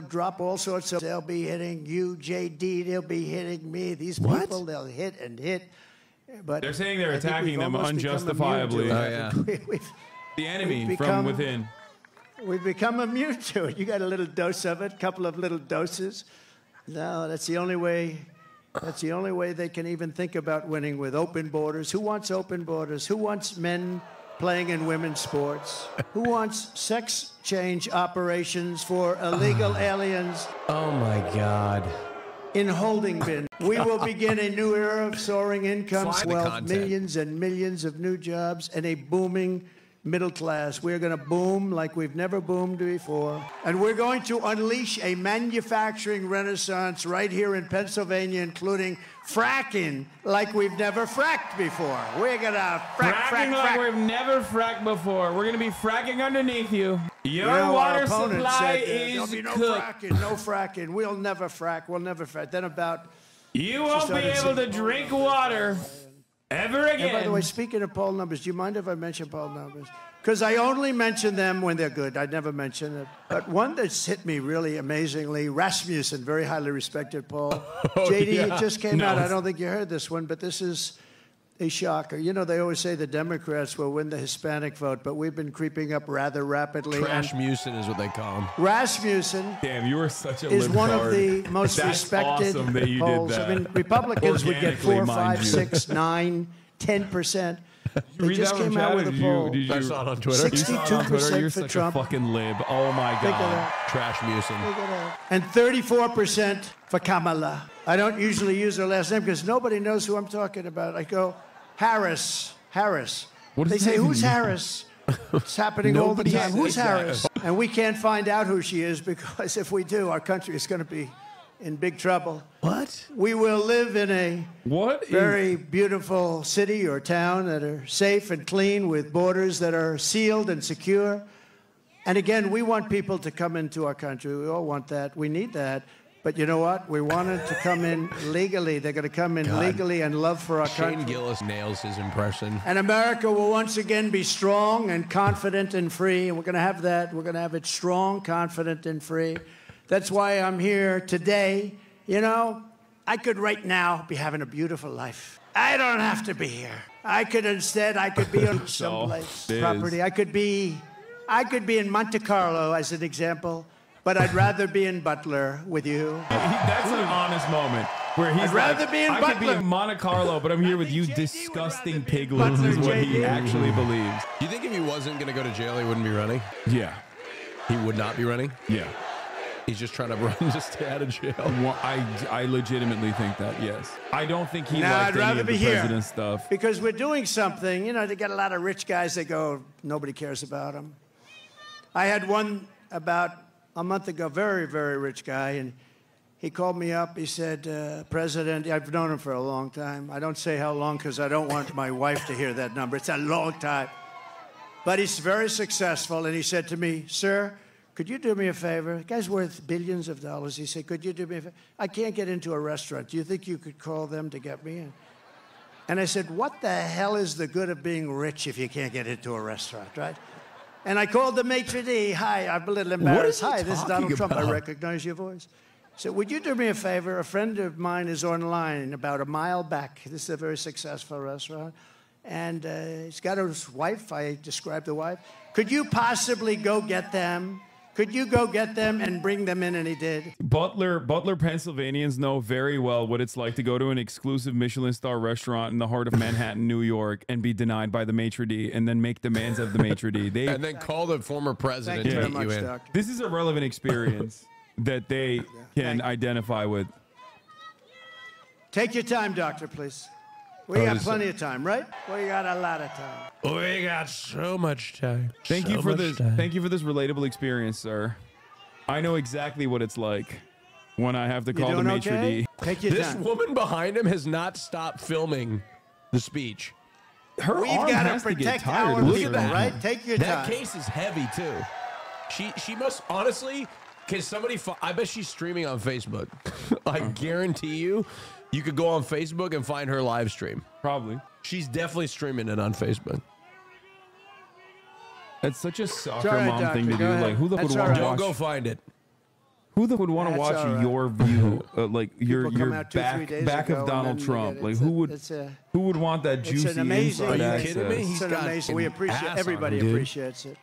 drop all sorts of. They'll be hitting you, JD. They'll be hitting me. These people, they'll hit and hit. But they're saying they're attacking them unjustifiably. The enemy from within. We've become immune to it. You got a little dose of it, a couple of little doses. No, that's the only way. That's the only way they can even think about winning, with open borders. Who wants open borders? Who wants men playing in women's sports? Who wants sex change operations for illegal aliens? Oh, my God. in holding bin. We will begin a new era of soaring incomes, Find the wealth, content. millions and millions of new jobs, and a booming middle class. We're going to boom like we've never boomed before. And we're going to unleash a manufacturing renaissance right here in Pennsylvania, including fracking like we've never fracked before. We're going to Fracking like we've never fracked before. We're going to be fracking underneath you. Your You know, water our opponent supply said, is there'll be no cooked. fracking, no fracking. We'll never frack. We'll never frack. Then about... You won't be able to drink water ever again. And by the way, speaking of poll numbers, do you mind if I mention poll numbers? Because I only mention them when they're good. I never mention it. But one that's hit me really amazingly, Rasmussen, very highly respected poll. JD, it just came out. I don't think you heard this one, but this is a shocker. You know, they always say the Democrats will win the Hispanic vote, but we've been creeping up rather rapidly. Rasmussen is what they call him. Rasmussen Damn, you were such a is one of libtard. the most That's respected awesome that you polls. did that. I mean, Republicans would get 4, Organically, 5, mind you. 6, 9, 10%. They Read just that from came out chat, with a did poll. you, I saw it on Twitter. You saw it on Twitter? 62% You're for such Trump. a fucking lib. Oh my Think of god. that. Rasmussen. Look at that. And 34% for Kamala. I don't usually use her last name because nobody knows who I'm talking about. I go, Harris. What does They that say, even who's mean? Harris? It's happening all the Nobody time. says Who's that. Harris? And we can't find out who she is because if we do, our country is going to be in big trouble. What? We will live in a very beautiful city or town that are safe and clean with borders that are sealed and secure. And again, we want people to come into our country. We all want that. We need that. But you know what? We want them to come in legally. They're going to come in legally and love for our Shane country. Gillis nails his impression. And America will once again be strong and confident and free. And we're going to have that. We're going to have it strong, confident, and free. That's why I'm here today. You know, I could right now be having a beautiful life. I don't have to be here. I could be on someplace property. I could be in Monte Carlo as an example, but I'd rather be in Butler with you. That's an honest moment where he's I'd rather be in I could be Butler. in Monte Carlo, but I'm here with you disgusting piglins is what he actually believes. Do you think if he wasn't going to go to jail, he wouldn't be running? Yeah. He would not be running? Yeah. He's just trying to run to stay out of jail. Well, I legitimately think that, yes. I don't think he No, liked I'd any rather of be the here president's stuff. because we're doing something. You know, they get a lot of rich guys that go, nobody cares about them. I had one about a month ago, very, very rich guy, and he called me up. He said, President, I've known him for a long time. I don't say how long because I don't want my wife to hear that number. It's a long time. But he's very successful, and he said to me, sir, could you do me a favor? The guy's worth billions of dollars. He said, could you do me a favor? I can't get into a restaurant. Do you think you could call them to get me in? And I said, what the hell is the good of being rich if you can't get into a restaurant, right? And I called the maitre d'. Hi, I'm a little embarrassed. Hi, this is Donald Trump. I recognize your voice. So would you do me a favor? A friend of mine is online about a mile back. This is a very successful restaurant. And he's got his wife. I described the wife. Could you possibly go get them? Could you go get them and bring them in? And he did. Butler, Pennsylvanians know very well what it's like to go to an exclusive Michelin star restaurant in the heart of Manhattan, New York, and be denied by the maitre d', and then make demands of the maitre d'. And then call the former president Thank you to very get much, you in. Doctor. This is a relevant experience that they can identify with. Take your time, doctor, please. We got plenty of time, right? We got a lot of time. We got so much time. Thank you for this. Thank you for this relatable experience, sir. I know exactly what it's like when I have to call the maitre d'. Take your This time. woman behind him has not stopped filming the speech. Her We've arm got to has to get protect tired. our Look at people, that. right? Take your That time. case is heavy too. She must honestly. Can somebody? I bet she's streaming on Facebook. I guarantee you could go on Facebook and find her live stream. Probably. She's definitely streaming it on Facebook. That's such a soccer all right, mom thing to doctor, do. go ahead. Like, who the That's would all want to right. Don't watch? go find it. Who the would want to That's watch all right. your view, like your come out 2-3 days back ago of and Donald then Trump? they Like, get who would want that It's juicy an amazing inside Are you access? kidding me? It's He's an got amazing. We an appreciate. ass on Everybody him, dude. appreciates it.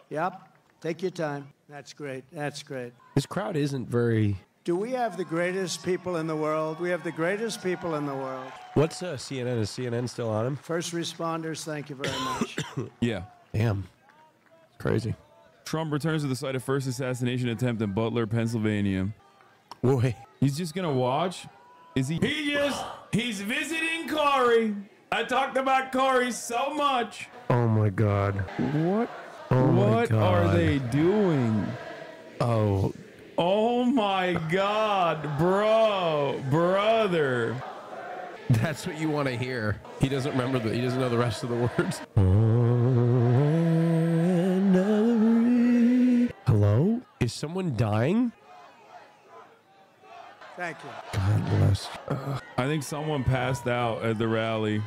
Yep. Take your time. That's great. That's great. This crowd isn't very. Do we have the greatest people in the world? We have the greatest people in the world. What's CNN? Is CNN still on him? First responders, thank you very much. Yeah. Damn. Crazy. Trump returns to the site of first assassination attempt in Butler, Pennsylvania. Wait. He's just gonna watch. Is he? He's visiting Corey. I talked about Corey so much. Oh my God. What? Oh What are they doing? Oh. Oh my God, brother. That's what you want to hear. He doesn't remember he doesn't know the rest of the words. Hello? Is someone dying? Thank you. God bless. I think someone passed out at the rally.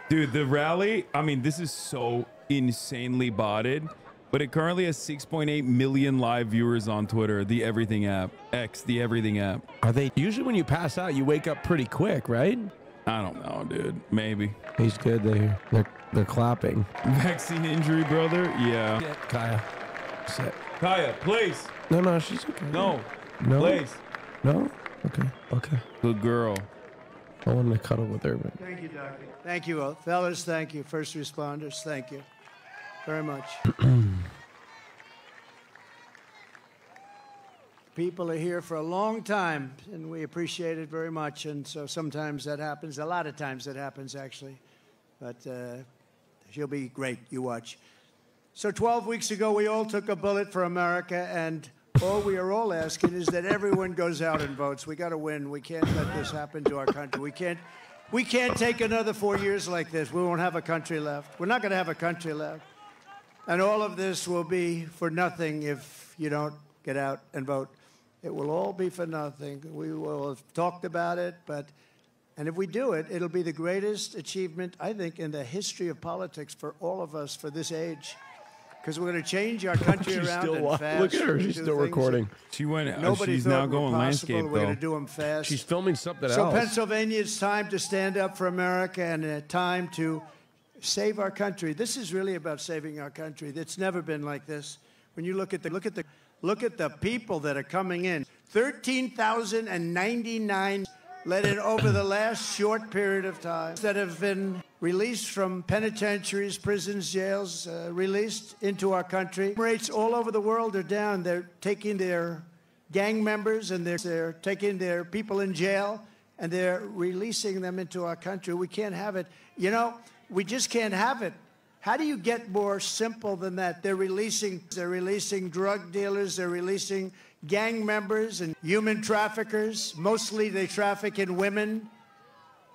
Dude, the rally, I mean, this is so insanely botted, but it currently has 6.8 million live viewers on Twitter, the Everything app. The Everything app. Are they usually when you pass out, you wake up pretty quick, right? I don't know, dude. Maybe. He's good. They're clapping. Vaccine injury, brother? Yeah. Kaya. Sit. Kaya, please. No, she's okay. No. Please. No? Okay. Good girl. I wanted to cuddle with her, but... Thank you, Doctor. Thank you, fellas. Thank you, first responders. Thank you very much. People are here for a long time, and we appreciate it very much. And so sometimes that happens. A lot of times that happens, actually. But she'll be great. You watch. So 12 weeks ago, we all took a bullet for America, and all we are all asking is that everyone goes out and votes. We got to win. We can't let this happen to our country. We can't take another 4 years like this. We won't have a country left. We're not going to have a country left. And all of this will be for nothing if you don't get out and vote. It will all be for nothing. We will have talked about it, and if we do it, it'll be the greatest achievement, I think, in the history of politics for all of us for this age. Because we're going to change our country around and fast. Look at her. She's still recording. She went. Nobody she's thought now were going possible. landscape, We're though. going to do them fast. She's filming something So else. Pennsylvania, it's time to stand up for America and a time to save our country. This is really about saving our country. It's never been like this. When you look at the people that are coming in, 13,099 let in over the last short period of time that have been released from penitentiaries, prisons, jails, released into our country. Rates all over the world are down. They're taking their gang members and they're taking their people in jail and they're releasing them into our country. We can't have it. You know, we just can't have it. How do you get more simple than that? They're releasing drug dealers, they're releasing gang members and human traffickers. Mostly they traffic in women.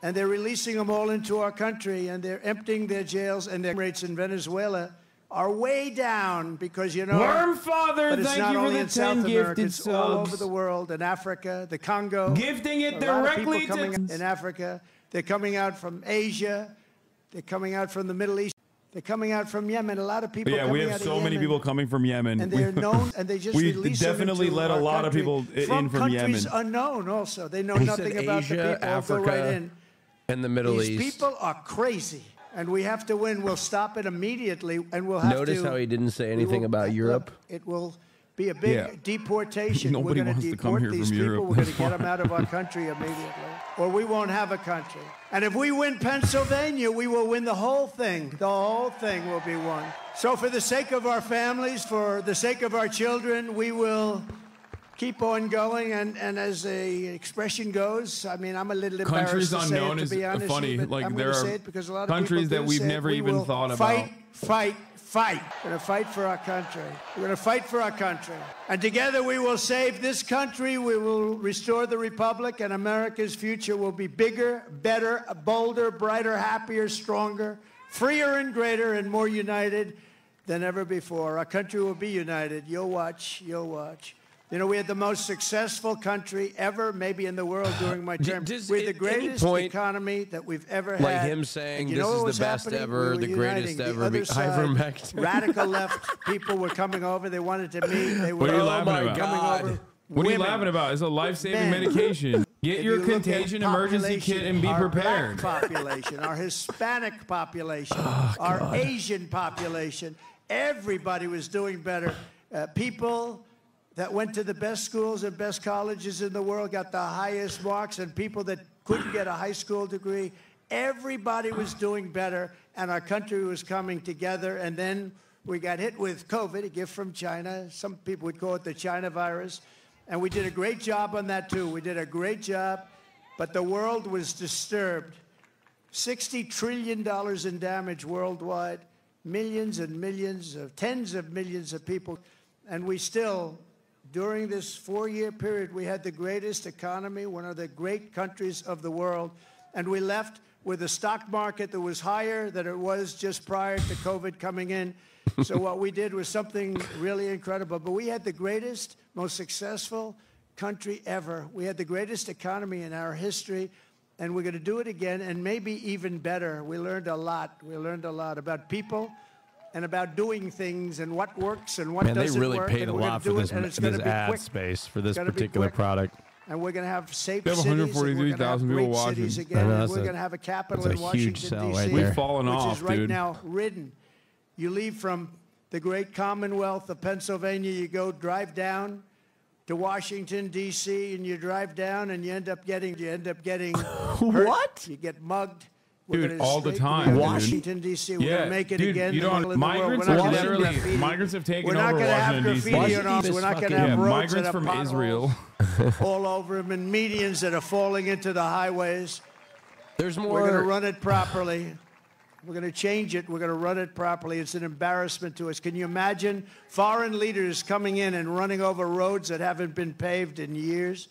And they're releasing them all into our country, and they're emptying their jails, and their rates in Venezuela are way down because, you know... Wormfather, but it's thank not you for only the in 10 South America, gifted it's all over subs. the world, in Africa, the Congo. Gifting it A lot of directly people coming to... in Africa. They're coming out from Asia. They're coming out from the Middle East. They're coming out from Yemen. A lot of people Yeah, we have so many people coming from Yemen. And they're known, and they just we release definitely them into let a our lot of country people in from Yemen. countries unknown also. They know He nothing said about Asia, the people. Africa, Go right in. and the Middle These East. people are crazy, and we have to win. We'll stop it immediately, and we'll have Notice to... how he didn't say anything about Europe? It will be a big deportation. Nobody We're going wants to to come deport here these from people. Europe. We're going to get them out of our country immediately, or we won't have a country. And if we win Pennsylvania, we will win the whole thing. The whole thing will be won. So for the sake of our families, for the sake of our children, we will keep on going. And as the expression goes, I mean, I'm a little embarrassed to say it, to be honest. funny. But Like I'm there gonna are say it because a lot of countries people that do we've say it. never We even will thought about. Fight. We're going to fight for our country. We're going to fight for our country. And together we will save this country. We will restore the republic, and America's future will be bigger, better, bolder, brighter, happier, stronger, freer and greater, and more united than ever before. Our country will be united. You'll watch. You'll watch. You know, we had the most successful country ever, maybe in the world during my term. We had the greatest economy that we've ever had. Like him saying, And this what is was the best happening? ever, We the were greatest uniting. ever. The other side, Ivermectin. radical left people were coming over. They wanted to meet. They were What are you laughing about? coming over. What are you Women, laughing about? It's a life-saving men. medication. Get If your you look at contagion emergency kit and be our prepared. Black population, our Hispanic population, our Asian population, everybody was doing better. People that went to the best schools and best colleges in the world got the highest marks, and people that couldn't get a high school degree, everybody was doing better, and our country was coming together. And then we got hit with COVID, a gift from China. Some people would call it the China virus. And we did a great job on that, too. We did a great job. But the world was disturbed. $60 trillion in damage worldwide. Millions and millions of, tens of millions of people. And we still, during this 4-year period, we had the greatest economy, one of the great countries of the world. And we left with a stock market that was higher than it was just prior to COVID coming in. So what we did was something really incredible. But we had the greatest, most successful country ever. We had the greatest economy in our history. And we're going to do it again, and maybe even better. We learned a lot. We learned a lot about people and about doing things and what works and what doesn't work. Man, they really paid a lot for this ad space for this particular product. And we're going to have safe They have cities. 143,000 people watching. Again, and we're going to have a capital in Washington, D.C., We've fallen which off, is right dude. now ridden. You leave from the great Commonwealth of Pennsylvania, you go drive down to Washington, D.C., and you drive down and you end up getting hurt. What? You get mugged. Dude, all the time. Washington, D.C. We're going to make it again. You don't, migrants have taken over Washington, D.C. We're not going to have roads migrants from Israel. all over them and medians that are falling into the highways. There's more. We're going to run it properly. We're going to change it. We're going to run it properly. It's an embarrassment to us. Can you imagine foreign leaders coming in and running over roads that haven't been paved in years?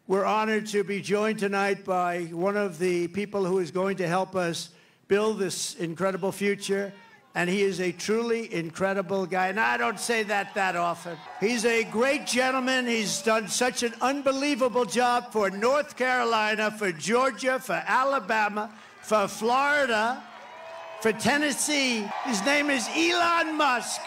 We're honored to be joined tonight by one of the people who is going to help us build this incredible future. And he is a truly incredible guy. And I don't say that often. He's a great gentleman. He's done such an unbelievable job for North Carolina, for Georgia, for Alabama, for Florida, for Tennessee. His name is Elon Musk.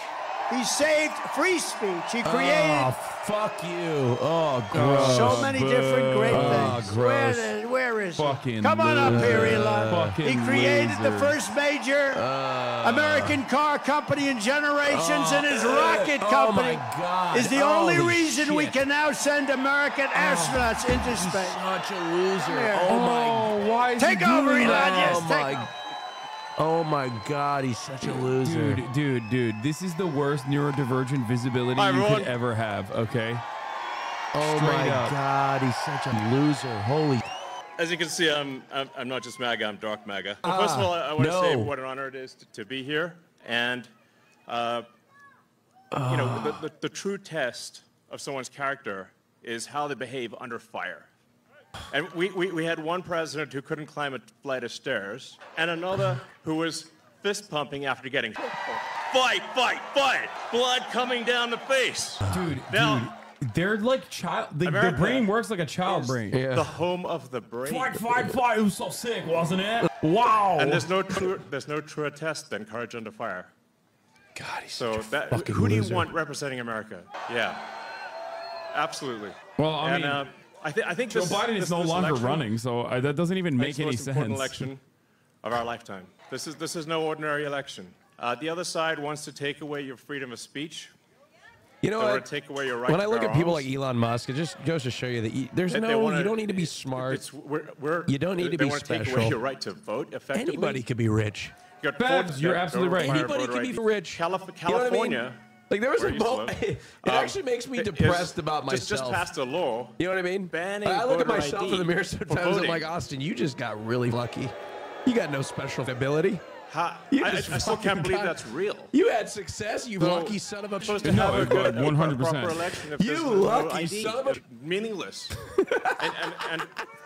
He saved free speech. He created... Oh, fuck you. Oh, gross. So many different great things. Gross. Where is he? Fucking Come on up here, Elon. Fucking He created the loser. first major American car company in generations, and his rocket company is the only reason we can now send American astronauts into space. Such a loser. Here. Oh, my. Why is Take he over, doing Elon. that? Yes, take Oh my God, he's such a loser. Dude, this is the worst neurodivergent visibility you could ever have, okay? Oh my God, he's such a loser. Holy. As you can see, I'm not just MAGA, I'm dark MAGA. First of all, I want to say what an honor it is to be here. And, you know, the true test of someone's character is how they behave under fire. And we had one president who couldn't climb a flight of stairs, and another who was fist pumping after getting fight, blood coming down the face. Dude, they're like child. Their brain works like a child brain. The home of the brain. Fight! It was so sick, wasn't it? Wow. And there's no truer test than courage under fire. God, he's so such a who fucking do you loser. want representing America? Yeah, absolutely. Well, I mean, I think Joe Biden is no longer running, so that doesn't even make any It's the most important sense. election of our lifetime. This is no ordinary election. The other side wants to take away your freedom of speech. You know They what? want to take away your right When to I look bear at people arms. like Elon Musk, it just goes to show you that you don't need to be smart. You don't need to they be want to take away special. your right to vote effectively. Anybody could be rich. You got Babs, you're absolutely right. Anybody can be rich. California. You know what I mean? Like there was where a I used to moment. live, It actually makes me depressed about myself. Just passed a law. You know what I mean? Banning I look at voter myself ID in the mirror for sometimes. I'm voting. like, Austin, you just got really lucky. You got no special ability. I still can't believe that's real. You had success, you lucky son of a supposed to bitch. have a good 100%. proper election if You there's no lucky ID. son of a- It's meaningless.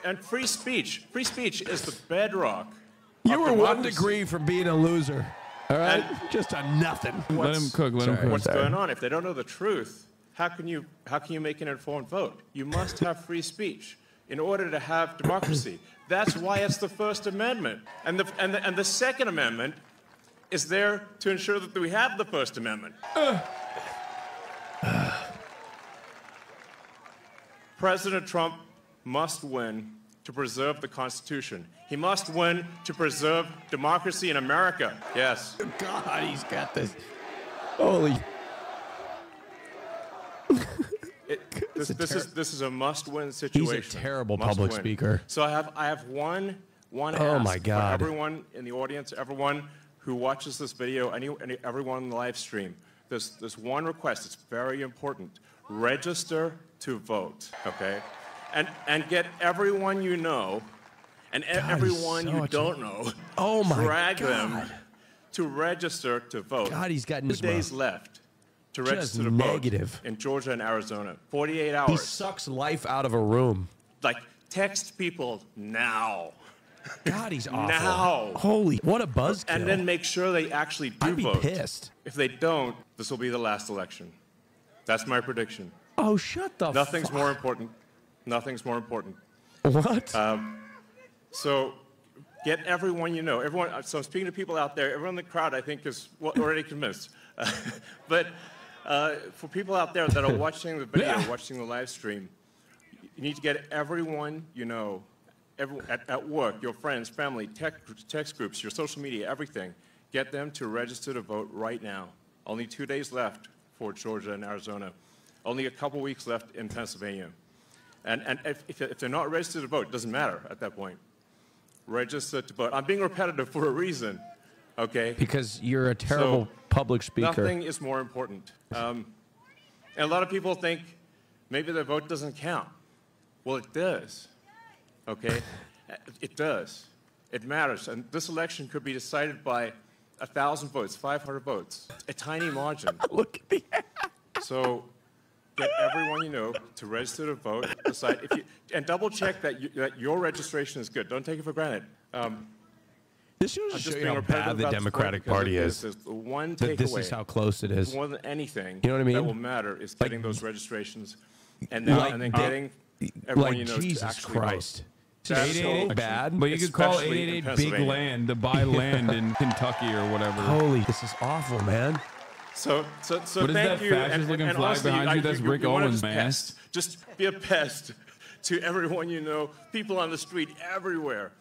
and free speech is the bedrock. You were of 1 democracy. degree from being a loser. All right, just a nothing. Let him cook. Let him cook. What's going on? If they don't know the truth, how can you make an informed vote? You must have free speech in order to have democracy. That's why it's the First Amendment, and the Second Amendment is there to ensure that we have the First Amendment. President Trump must win to preserve the Constitution. He must win to preserve democracy in America. Yes. God, he's got this. Holy. This is a must-win situation. He's a terrible Must public win. speaker. So I have one Oh, ask my God. for everyone in the audience, everyone who watches this video, everyone in the live stream. There's one request. It's very important. register to vote, okay? And get everyone you know and everyone you don't know, drag them to register to vote. God, he's got 2 days left to register to vote in Georgia and Arizona. 48 hours. He sucks life out of a room. Like, text people now. God, he's awful. Now. Holy, what a buzzkill. And then make sure they actually do I'd be vote. pissed. If they don't, this will be the last election. That's my prediction. Oh, shut the Nothing's fuck. more important. Nothing's more important. What? So get everyone you know. Everyone. So I'm speaking to people out there. Everyone in the crowd, I think, is already convinced. But for people out there that are watching the video, watching the live stream, you need to get everyone you know, at work, your friends, family, text groups, your social media, everything. Get them to register to vote right now. Only 2 days left for Georgia and Arizona. Only a couple weeks left in Pennsylvania. And if they're not registered to vote, it doesn't matter at that point. Register to vote. I'm being repetitive for a reason, okay? Because you're a terrible public speaker. Nothing is more important. And a lot of people think maybe their vote doesn't count. Well, it does, okay? It does. It matters. And this election could be decided by 1,000 votes, 500 votes, a tiny margin. Look at me. So get everyone you know to register to vote. Decide if you, and double check that your registration is good. Don't take it for granted. This shows you how bad the Democratic Party is. There's one That this takeaway. is how close it is. More than anything, You know what I mean? that will matter is getting those registrations, and then getting everyone you know to Jesus actually Christ. vote. That's so 888 bad. But you could call Especially in 888 Big Pennsylvania. Land to buy land in Kentucky or whatever. Holy, this is awful, man. So What is thank that you. fascist-looking flag honestly, behind you? That's Rick you wanna Owens' just mask. Just be a pest to everyone you know, people on the street, everywhere.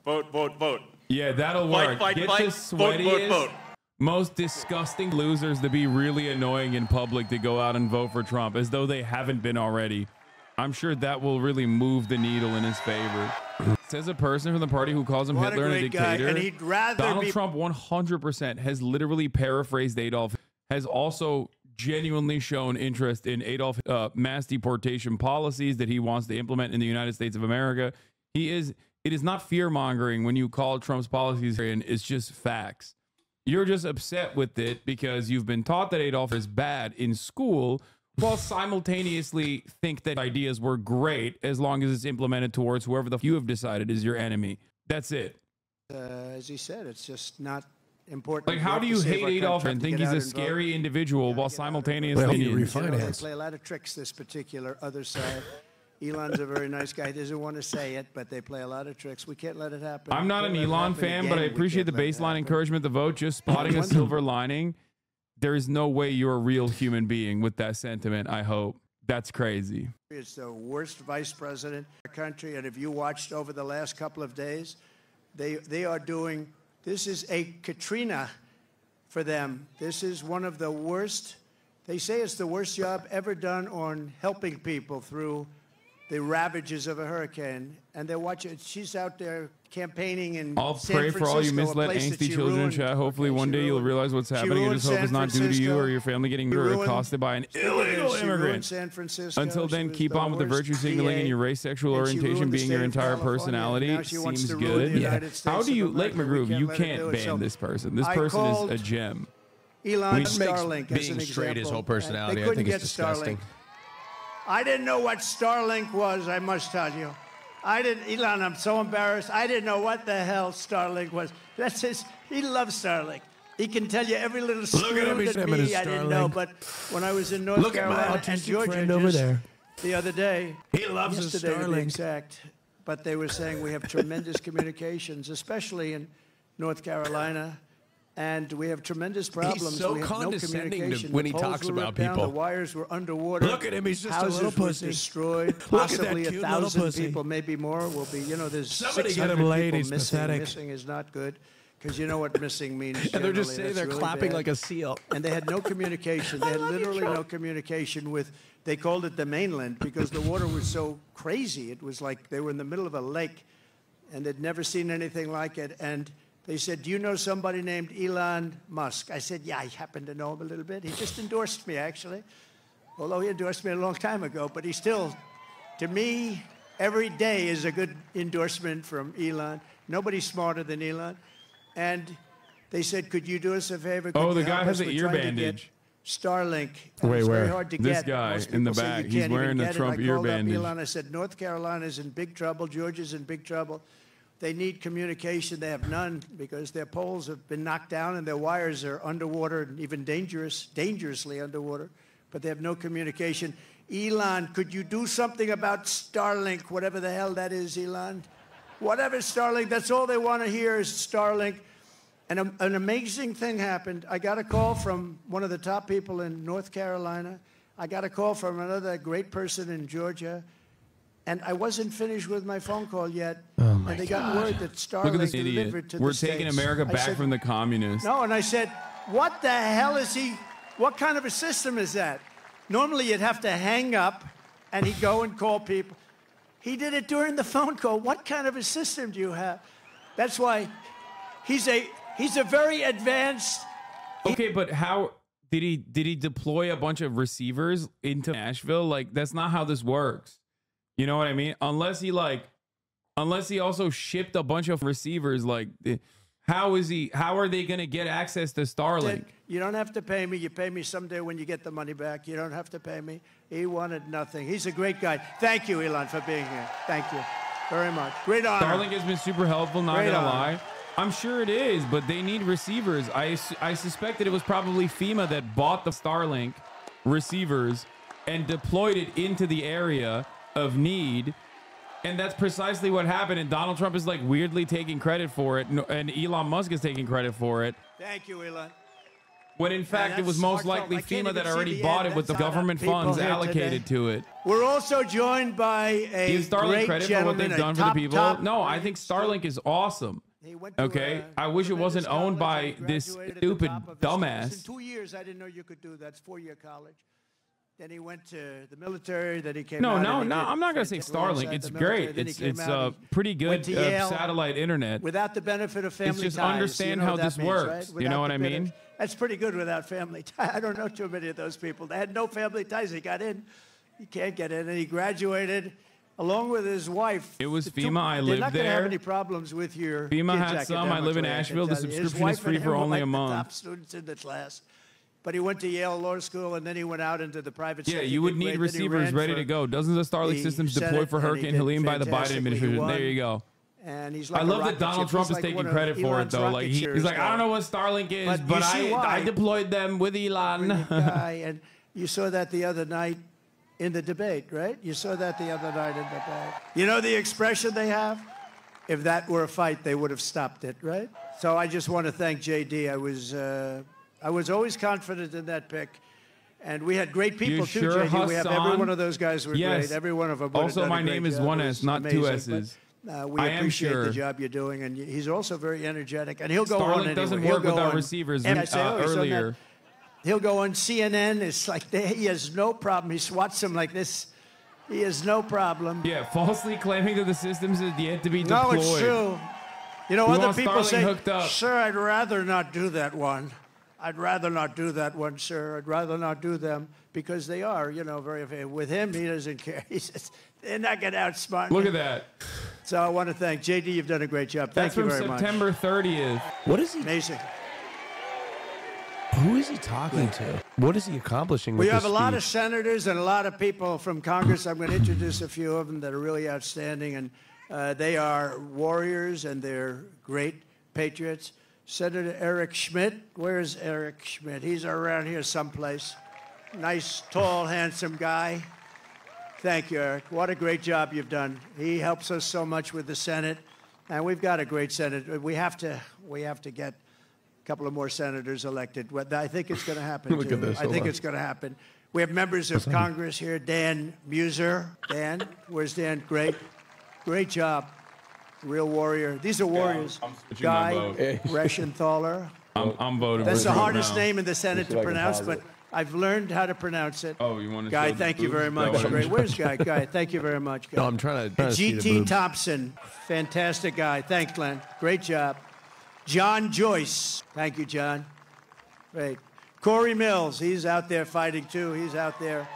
Vote, vote, vote. Yeah, that'll work. Fight, Get fight, the vote, sweatiest, vote. most disgusting losers to be really annoying in public to go out and vote for Trump, as though they haven't been already. I'm sure that will really move the needle in his favor. Says a person from the party who calls him What a Hitler and a great guy, dictator. and he'd rather Donald be- Trump 100% has literally paraphrased Adolf, has also genuinely shown interest in Adolf mass deportation policies that he wants to implement in the United States of America. It is not fear-mongering when you call Trump's policies, and it's just facts. You're just upset with it because you've been taught that Adolf is bad in school, while simultaneously think that ideas were great as long as it's implemented towards whoever you have decided is your enemy. That's it. As he said, it's just not important. Like, how do you hate Adolf and think he's a scary individual while simultaneously They play a lot of tricks, this particular other side. Elon's a very nice guy. He doesn't want to say it, but they play a lot of tricks. We can't let it happen. I'm not an Elon fan, but I appreciate the baseline encouragement, the vote, just spotting a silver lining. There is no way you're a real human being with that sentiment, I hope. That's crazy. It's the worst vice president in the country, and if you watched over the last couple of days, they are doing, this is a Katrina for them. This is one of the worst, they say it's the worst job ever done on helping people through the ravages of a hurricane, and they're watching. She's out there campaigning in I'll San pray for all you Francisco, a misled, place that angsty she children in ruined. chat. Hopefully one day you'll realize what's happening. I just hope it's not due to you or your family getting hurt or accosted by an illegal She ruined immigrant. San Francisco. Until She then, was keep on with the worst virtue signaling DA, and your race, sexual and she orientation ruined the being your state of entire California. personality. Now she wants Seems to ruin good. the United States How do of you, America. Lake We McGroove, can't you let her can't do it. ban So this person. This I person is called a gem. Elon Makes Starlink as being an straight his example. whole personality, They I couldn't think, is get disgusting. Starlink. I didn't know what Starlink was, I must tell you. Elon, I'm so embarrassed. I didn't know what the hell Starlink was. That's his, he loves Starlink. He can tell you every little screw at him, he's that having me, a I didn't know. Starlink. But when I was in North Carolina and autistic Georgia friend over just there. the other day, He loves his yesterday to be Starlink. exact, but they were saying we have tremendous communications, especially in North Carolina. And we have tremendous problems. so we have no condescending to- communication. when The he poles talks were about ripped down, people. The wires were underwater. Look at him, he's just a Houses little were pussy. destroyed. Look at that Possibly cute little 1,000 pussy. people, maybe more, will be. You know, there's Somebody 600 get him laid, people he's missing. pathetic. Missing is not good, because you know what missing means. And they're just generally. sitting That's there really clapping bad. like a seal. And they had no communication. They had literally no communication with. They called it the mainland because the water was so crazy. It was like they were in the middle of a lake, and they'd never seen anything like it. And they said, "Do you know somebody named Elon Musk?" I said, "Yeah, I happen to know him a little bit. He just endorsed me, actually." although he endorsed me a long time ago, but he still, to me, every day is a good endorsement from Elon. Nobody's smarter than Elon. And they said, could you do us a favor? Oh, Could the you guy help has us? an We're ear trying to get bandage. Starlink. Wait, it's where? very hard to This get. guy Most in the people say back. you He's can't wearing even a get it. Trump I ear called up bandage. Elon. I said, North Carolina's in big trouble. Georgia's in big trouble. They need communication. They have none because their poles have been knocked down and their wires are underwater and even dangerously underwater, but they have no communication. Elon, could you do something about Starlink, whatever the hell that is, Elon? Whatever Starlink, that's all they want to hear is Starlink. And an amazing thing happened. I got a call from one of the top people in North Carolina. I got a call from another great person in Georgia. And I wasn't finished with my phone call yet. And they got word that Look at Starlink this idiot. delivered to We're the taking States. America I back said, from the communists. no, and I said, what the hell is he, what kind of a system is that? Normally you'd have to hang up and he'd go and call people. He did it during the phone call. What kind of a system do you have? That's why he's a very advanced. Okay, but how did he deploy a bunch of receivers into Nashville? Like, that's not how this works. You know what I mean? Unless he also shipped a bunch of receivers, like, how are they going to get access to Starlink? You don't have to pay me. You pay me someday when you get the money back. You don't have to pay me. He wanted nothing. He's a great guy. Thank you, Elon, for being here. Thank you very much. Great honor. Starlink has been super helpful, not Great gonna honor. lie. I'm sure it is, but they need receivers. I suspected it was probably FEMA that bought the Starlink receivers and deployed it into the area of need. And that's precisely what happened. And Donald Trump is like weirdly taking credit for it. And Elon Musk is taking credit for it. Thank you, Elon. When in fact it was most likely FEMA that already bought it with the government people funds here allocated today. to it. We're also joined by a Give Starlink great credit for what gentleman, they've a done for the top, people. top- No, I think Starlink is awesome. Okay, I wish it wasn't owned by this stupid In dumbass. 2 years, I didn't know you could do that. It's 4-year college. Then he went to the military. Then he came No, out. no, and he no. did I'm not gonna say fantastic roles Starlink. at It's the military. great. Then he It's came out, he pretty went good to Yale satellite internet. without the benefit of family It's just ties. understand You know how what that this means, works. right? You Without know what the I benefit- mean? That's pretty good without family ties. I don't know too many of those people. They had no family ties. He got in. He can't get in. And he graduated along with his wife. It was The FEMA. I They're lived not going to have there. any problems with your FEMA kids' had some. I live in academically, I can Asheville. The tell you. His subscription is wife free and for him were only like a the month. top students in the class. But he went to Yale Law School, and then he went out into the private Yeah, sector. you would Did need great. Then he receivers ran ready for to go. Dozens of Starlink the systems Senate, deployed for and he Hurricane did Helene by the Biden fantastically. He administration. won. There you go. And he's like I a love that rocket Donald ship. Trump He's is like taking one of credit for it, Elon's though. Like rocket he's shares like, I guy. don't know what Starlink is, But but you see why. I deployed them with Elon. Guy, and you saw that the other night in the debate, right? You saw that the other night in the debate. You know the expression they have? If that were a fight, they would have stopped it, right? So I just want to thank JD. I was always confident in that pick. And we had great people, You too, sure, JD. We have every Hassan? one of those guys were Yes. great. Every one of them would have Also, done a my great name is job. one It S, was not two amazing. S's. But, we I am appreciate sure. the job you're doing. And he's also very energetic. And he'll go on Starlink anyway. doesn't He'll work go without on receivers MSO, he's on earlier. that. He'll go on CNN. It's like he has no problem. He swats them like this. He has no problem. Yeah, falsely claiming that the systems is yet to be No, deployed. it's true. You know, We other want people Starlink say, hooked up. sir, I'd rather not do that one. I'd rather not do that one, sir. I'd rather not do them because they are, you know, very. With him, he doesn't care. He says, they're not going to outsmart me. Look at that. So I want to thank JD. You've done a great job. Thank That's you from very much. September 30th. What is he? Amazing. Who is he talking to? What is he accomplishing? We with have a this lot of speech? senators and a lot of people from Congress. I'm going to introduce a few of them that are really outstanding, and they are warriors and they're great patriots. Senator Eric Schmidt. Where's Eric Schmidt? He's around here someplace. Nice, tall, handsome guy. Thank you, Eric. What a great job you've done. He helps us so much with the Senate, and we've got a great Senate. We have to get a couple of more senators elected. I think it's going to happen. Look too. at this. I Hold think on. it's going to happen. We have members of Congress here. Dan Muser. Dan, where's Dan? Great job. Real warrior. These are warriors. I'm switching my Guy vote. Reschenthaler. I'm voting That's for the Trump hardest now. name in the Senate to like a pronounce, positive. but I've learned how to pronounce it. Oh, you want to Guy, show the thank you boobs? very much. That one? Great. Where's Guy? Guy, thank you very much, Guy. No, I'm trying to see the G.T. boobs. Thompson, fantastic guy. Thanks, Glenn. Great job. John Joyce. Thank you, John. Great. Corey Mills, he's out there fighting too. He's out there.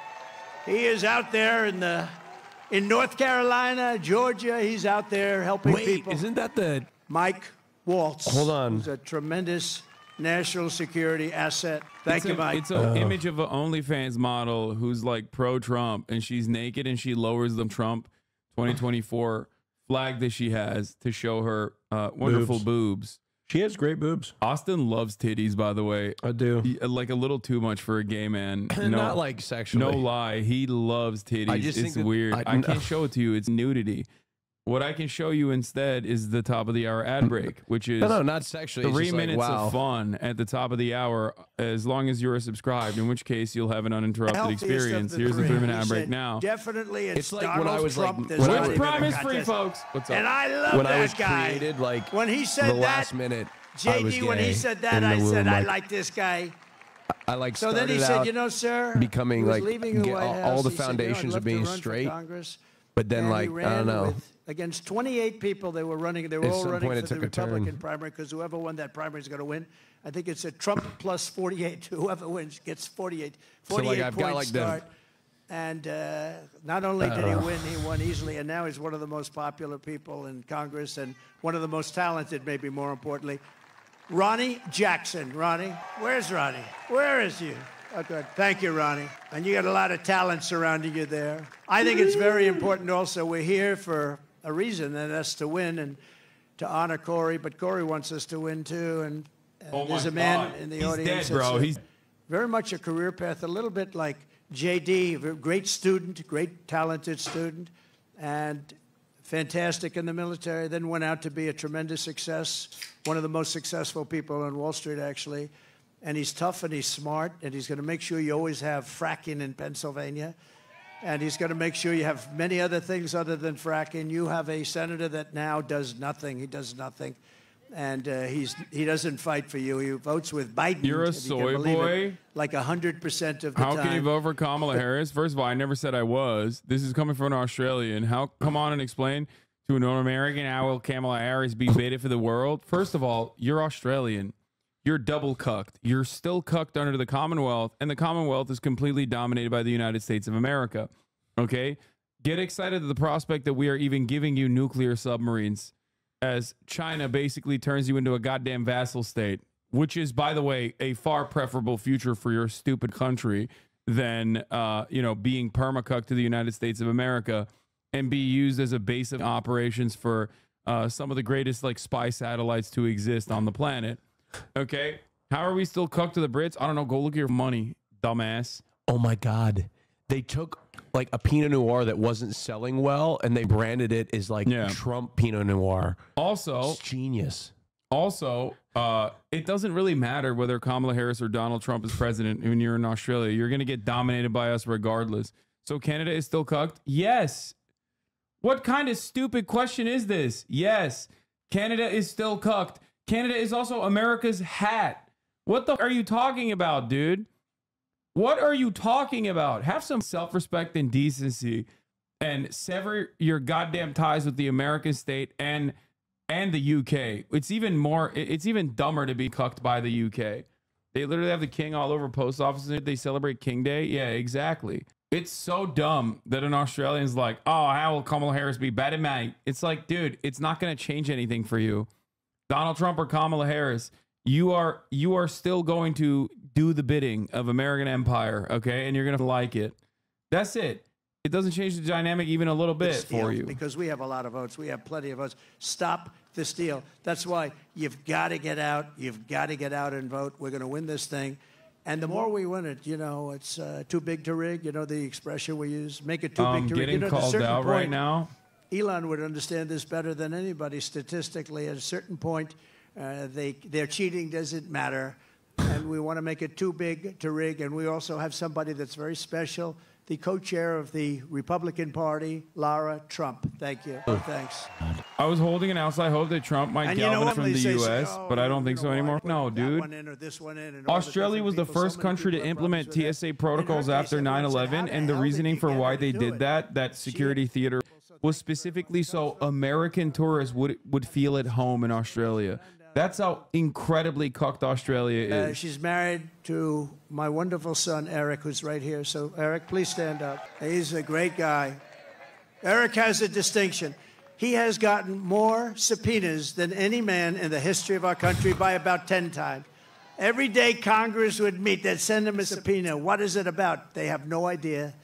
He is out there in North Carolina, Georgia. He's out there helping people. Isn't that the Mike Waltz? Hold on. Who's a tremendous national security asset. Thank you, Mike. It's an image of an OnlyFans model who's like pro-Trump, and she's naked and she lowers the Trump 2024 flag that she has to show her wonderful boobs. She has great boobs. Austin loves titties, by the way. I do. Like a little too much for a gay man. No, Not like sexually. No lie. He loves titties. It's weird. I can't show it to you. It's nudity. What I can show you instead is the top of the hour ad break, which is no, not sexually. 3 It's minutes like, wow. of fun at the top of the hour, as long as you're subscribed, in which case you'll have an uninterrupted experience. Here's the 3 minute ad break now. Definitely, it's like Donald when I was Trump. like, There's when not I was- even a Promise free, contest. folks. What's up? And I love When that I was guy. created, like when he said the that, last minute, I was JD, when gay he said that, in the I said, womb, I like- like this guy. I like So then he started said, out you know, sir, becoming he was like leaving the get White all House. the He said, you know, I'd foundations love of to being run for straight. Congress. But then, And like, he ran I don't know. against 28 people, they were running. They were At all some running point, for it the took a turn. Republican primary because whoever won that primary is going to win. I think it's a Trump plus 48. Whoever wins gets 48. 48 So, like, I've got, point like, the- start. And not only did he win, he won easily. And now he's one of the most popular people in Congress and one of the most talented, maybe more importantly. Ronnie Jackson. Ronnie, where's Ronnie? Where is you? Oh, good. Thank you, Ronnie. And you got a lot of talent surrounding you there. I think it's very important also. We're here for a reason, and that's to win and to honor Corey. But Corey wants us to win, too. And there's a man in the audience. He's dead, bro. He's very much a career path, a little bit like JD, a great student, great talented student, and fantastic in the military. Then went out to be a tremendous success, one of the most successful people on Wall Street, actually. And he's tough and he's smart, and he's going to make sure you always have fracking in Pennsylvania. And he's going to make sure you have many other things other than fracking. You have a senator that now does nothing. He does nothing. And he doesn't fight for you. He votes with Biden. You're a if you can soy believe boy? it, like 100% of the How time. can you vote for Kamala Harris? First of all, I never said I was. This is coming from an Australian. Come on and explain to an American how will Kamala Harris be baited for the world? First of all, you're Australian. You're double cucked. You're still cucked under the Commonwealth, and the Commonwealth is completely dominated by the United States of America. Okay? Get excited at the prospect that we are even giving you nuclear submarines as China basically turns you into a goddamn vassal state, which is, by the way, a far preferable future for your stupid country than, being permacucked to the United States of America and be used as a base of operations for some of the greatest like spy satellites to exist on the planet. Okay, how are we still cucked to the Brits? I don't know. Go look at your money, dumbass. Oh my God, they took like a Pinot Noir that wasn't selling well, and they branded it as like Trump Pinot Noir. Also, it's genius. Also, it doesn't really matter whether Kamala Harris or Donald Trump is president when you're in Australia. You're going to get dominated by us regardless. So Canada is still cucked? Yes. What kind of stupid question is this? Yes. Canada is still cucked. Canada is also America's hat. What the are you talking about, dude? What are you talking about? Have some self-respect and decency and sever your goddamn ties with the American state and the UK. It's even dumber to be cucked by the UK. They literally have the king all over post offices. They celebrate King Day. Yeah, exactly. It's so dumb that an Australian's like, oh, how will Kamala Harris be better, mate? It's like, dude, it's not going to change anything for you. Donald Trump or Kamala Harris, you are still going to do the bidding of American empire, okay? And you're going to like it. That's it. It doesn't change the dynamic even a little bit for you. Because we have a lot of votes. We have plenty of votes. Stop the steal. That's why you've got to get out. You've got to get out and vote. We're going to win this thing. And the more we win it, it's too big to rig. You know the expression we use? Make it too big to rig. Getting called out right now. Elon would understand this better than anybody statistically. At a certain point, their cheating doesn't matter. And we want to make it too big to rig. And we also have somebody that's very special, the co-chair of the Republican Party, Lara Trump. Thank you. Thanks. I was holding an outside hope that Trump might galvanize from the U.S., but I don't think so anymore. No, dude. Australia was the first country to implement TSA protocols after 9/11, and the reasoning for why they did that security theater was specifically so American tourists would feel at home in Australia. That's how incredibly cucked Australia is. She's married to my wonderful son, Eric, who's right here. So, Eric, please stand up. He's a great guy. Eric has a distinction. He has gotten more subpoenas than any man in the history of our country by about 10 times. Every day Congress would meet, they'd send him a subpoena. What is it about? They have no idea.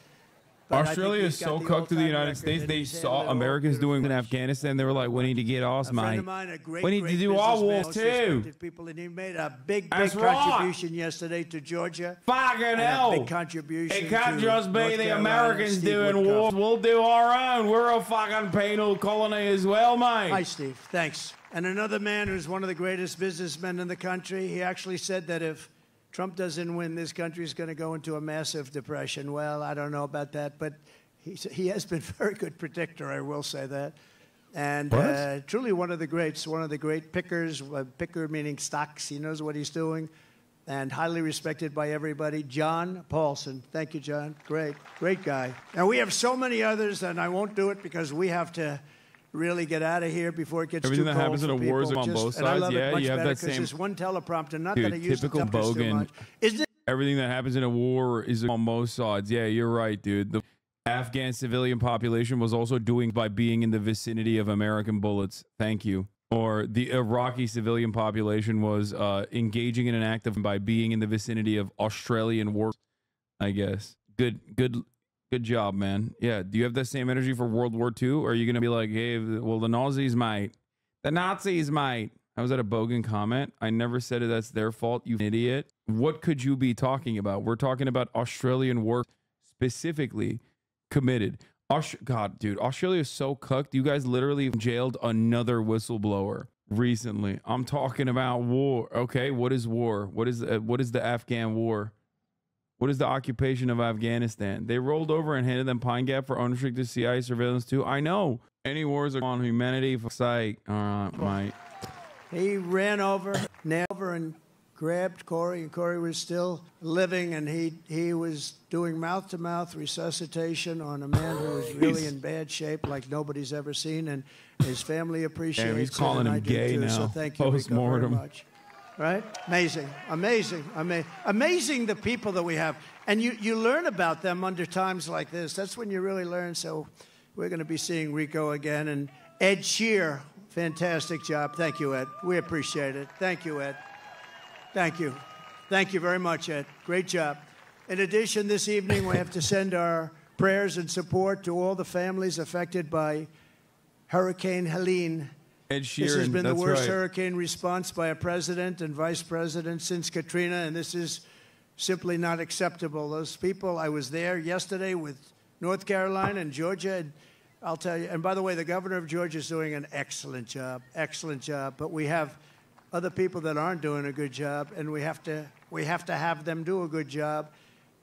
Australia is so cooked to the United States. They saw Americans doing in Afghanistan. They were like, we need to get us, mate. We need to do our war too. People, and he made a big contribution yesterday to Georgia. Fucking hell. Big contribution. It can't just be North the Carolina, Americans Steve doing Woodcock. war. We'll do our own. We're a fucking penal colony as well, mate. Hi, Steve. Thanks. And another man who's one of the greatest businessmen in the country, he actually said that if Trump doesn't win, this country is going to go into a massive depression. Well, I don't know about that, but he has been a very good predictor, I will say that. And truly one of the greats, one of the great pickers, picker meaning stocks. He knows what he's doing, and highly respected by everybody. John Paulson. Thank you, John. Great guy. And we have so many others, and I won't do it because we have to really get out of here before it gets Everything too that cold happens in for a people. war is on Just- both and I sides. love it Yeah, much you have better that 'cause same- there's one teleprompter. Not Dude, that I use the typical teleprompter too Bogan. much. Is it? Everything that happens in a war is on both sides. Yeah, you're right, dude. The Afghan civilian population was also doing by being in the vicinity of American bullets. Thank you. Or the Iraqi civilian population was engaging in an act of by being in the vicinity of Australian war. I guess. Good job, man. Yeah. Do you have that same energy for World War II? Or are you gonna be like, hey, well, the Nazis might. The Nazis might. I was at a Bogan comment. I never said that's their fault, you idiot. What could you be talking about? We're talking about Australian war specifically committed. God, dude, Australia is so cooked. You guys literally jailed another whistleblower recently. I'm talking about war. Okay, what is war? What is the Afghan war? What is the occupation of Afghanistan? They rolled over and handed them Pine Gap for unrestricted CIA surveillance too. I know. Any wars are on humanity for sake. All right, mate. He ran over, nailed over, and grabbed Corey, and Corey was still living, and he was doing mouth-to-mouth resuscitation on a man who was really in bad shape, like nobody's ever seen, and his family appreciates it. Damn, he's calling him gay now. So thank you, Rico, very Post-mortem. much. Right? Amazing the people that we have. And you learn about them under times like this. That's when you really learn. So we're going to be seeing Rico again. And Ed Shear, fantastic job. Thank you, Ed. We appreciate it. Thank you, Ed. Thank you. Thank you very much, Ed. Great job. In addition, this evening we have to send our prayers and support to all the families affected by Hurricane Helene. Ed Sheeran, This has been the that's worst right. hurricane response by a president and vice president since Katrina, and this is simply not acceptable. Those people, I was there yesterday with North Carolina and Georgia, and I'll tell you, and by the way, the governor of Georgia is doing an excellent job, but we have other people that aren't doing a good job, and we have to have them do a good job.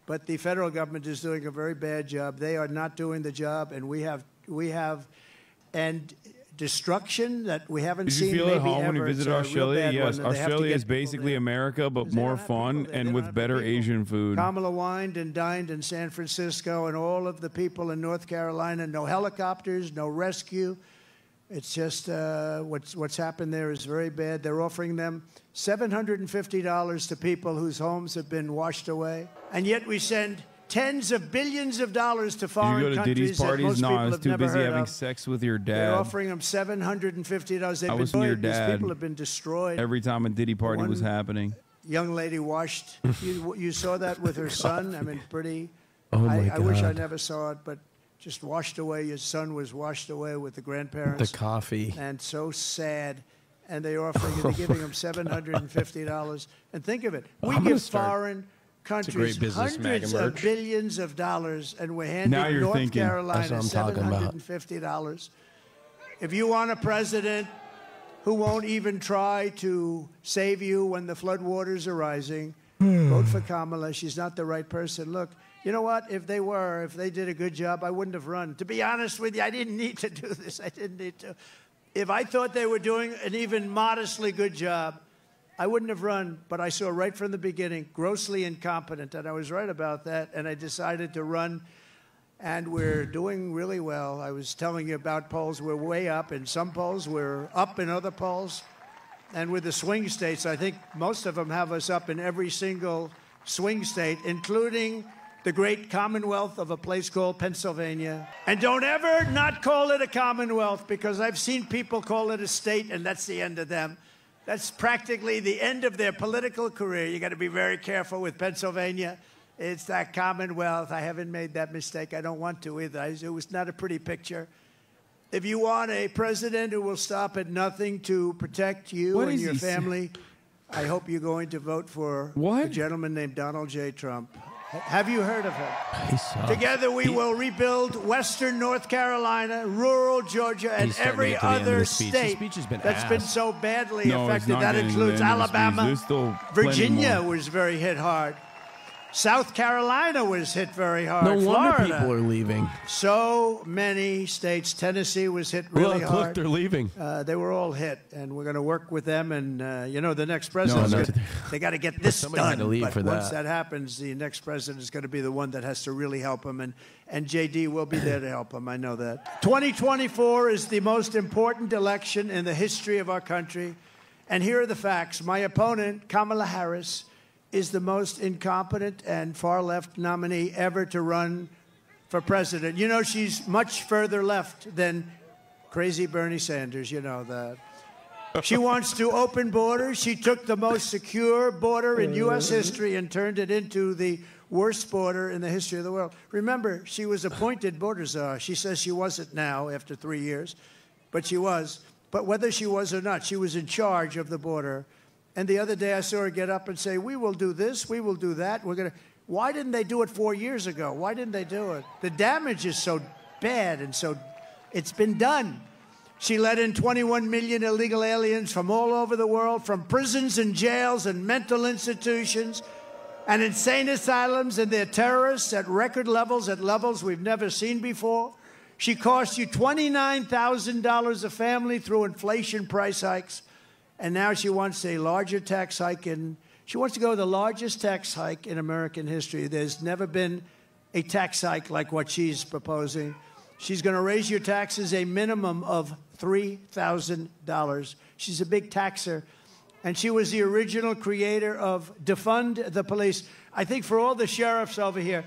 But the federal government is doing a very bad job. They are not doing the job, and we have destruction that we haven't Did you seen feel maybe at home ever. when you It's visited a real Australia? bad Yes, one, and they have to Australia get is basically America, but more fun and with better Asian food. Kamala wined and dined in San Francisco, and all of the people in North Carolina, no helicopters, no rescue. It's just what's happened there is very bad. They're offering them $750 to people whose homes have been washed away, and yet we send tens of billions of dollars to Did foreign you go to countries Diddy's that parties? most No, people I was have too never busy heard having of. sex with your They're dad. offering them $750. They've I been was near doing. These dad. people have been destroyed. Every time a Diddy party was One- happening. Young lady washed. You saw that with her son. I mean, pretty. Oh, my I wish I God. never saw it, but just washed away. Your son was washed away with the grandparents. The coffee. And so sad. And they're offering, they're giving them $750. And think of it. We I'm gonna give start- foreign It's a countries great business, hundreds MAGA of merch. billions of dollars, and we're Now handing you're North thinking. Carolina That's what I'm talking about. $750. If you want a president who won't even try to save you when the floodwaters are rising, vote for Kamala. She's not the right person. Look, you know what? If they did a good job, I wouldn't have run. To be honest with you, I didn't need to do this. I didn't need to. If I thought they were doing an even modestly good job, I wouldn't have run, but I saw right from the beginning, grossly incompetent, and I was right about that, and I decided to run, and we're doing really well. I was telling you about polls. We're way up. In some polls, we're up in other polls. And with the swing states, I think most of them have us up in every single swing state, including the great commonwealth of a place called Pennsylvania. And don't ever not call it a commonwealth, because I've seen people call it a state, and that's the end of them. That's practically the end of their political career. You got to be very careful with Pennsylvania. It's that commonwealth. I haven't made that mistake. I don't want to either. It was not a pretty picture. If you want a president who will stop at nothing to protect you and your family, I hope you're going to vote for a gentleman named Donald J. Trump. Have you heard of him? Together we will rebuild Western North Carolina, rural Georgia, and every other state that's been so badly affected. That includes Alabama. Virginia was very hit hard. South Carolina was hit very hard. No wonder Florida. people are leaving. So many states. Tennessee was hit really hard. Look, they're leaving. They were all hit, and we're going to work with them. And you know, the next president, they got to get this done. Had to leave but for once that happens, the next president is going to be the one that has to really help him, and JD will be there to help him. I know that. 2024 is the most important election in the history of our country, and here are the facts. My opponent, Kamala Harris, is the most incompetent and far-left nominee ever to run for president. You know, she's much further left than crazy Bernie Sanders. You know that. She wants to open borders. She took the most secure border in U.S. history and turned it into the worst border in the history of the world. Remember, she was appointed border czar. She says she wasn't now after 3 years, but she was. But whether she was or not, she was in charge of the border. And the other day I saw her get up and say, we will do this, we will do that. We're going to. Why didn't they do it 4 years ago? Why didn't they do it? The damage is so bad, and so it's been done. She let in 21 million illegal aliens from all over the world, from prisons and jails and mental institutions and insane asylums, and they're terrorists at record levels, at levels we've never seen before. She cost you $29,000 a family through inflation price hikes. And now she wants a larger tax hike, and she wants to go the largest tax hike in American history. There's never been a tax hike like what she's proposing. She's going to raise your taxes a minimum of $3,000. She's a big taxer, and she was the original creator of Defund the Police. I think for all the sheriffs over here,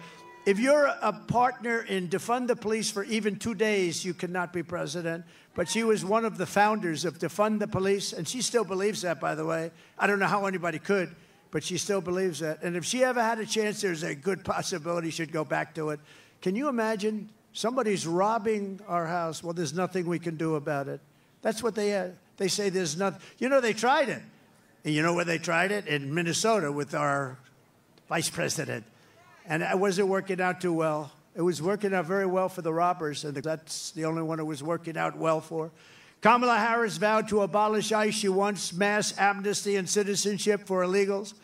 if you're a partner in Defund the Police for even 2 days, you cannot be president. But she was one of the founders of Defund the Police, and she still believes that, by the way. I don't know how anybody could, but she still believes that. And if she ever had a chance, there's a good possibility she'd go back to it. Can you imagine? Somebody's robbing our house. Well, there's nothing we can do about it. That's what they say. There's nothing. You know, they tried it. And you know where they tried it? In Minnesota with our vice president. And it wasn't working out too well. It was working out very well for the robbers, and that's the only one it was working out well for. Kamala Harris vowed to abolish ICE. She wants mass amnesty and citizenship for illegals.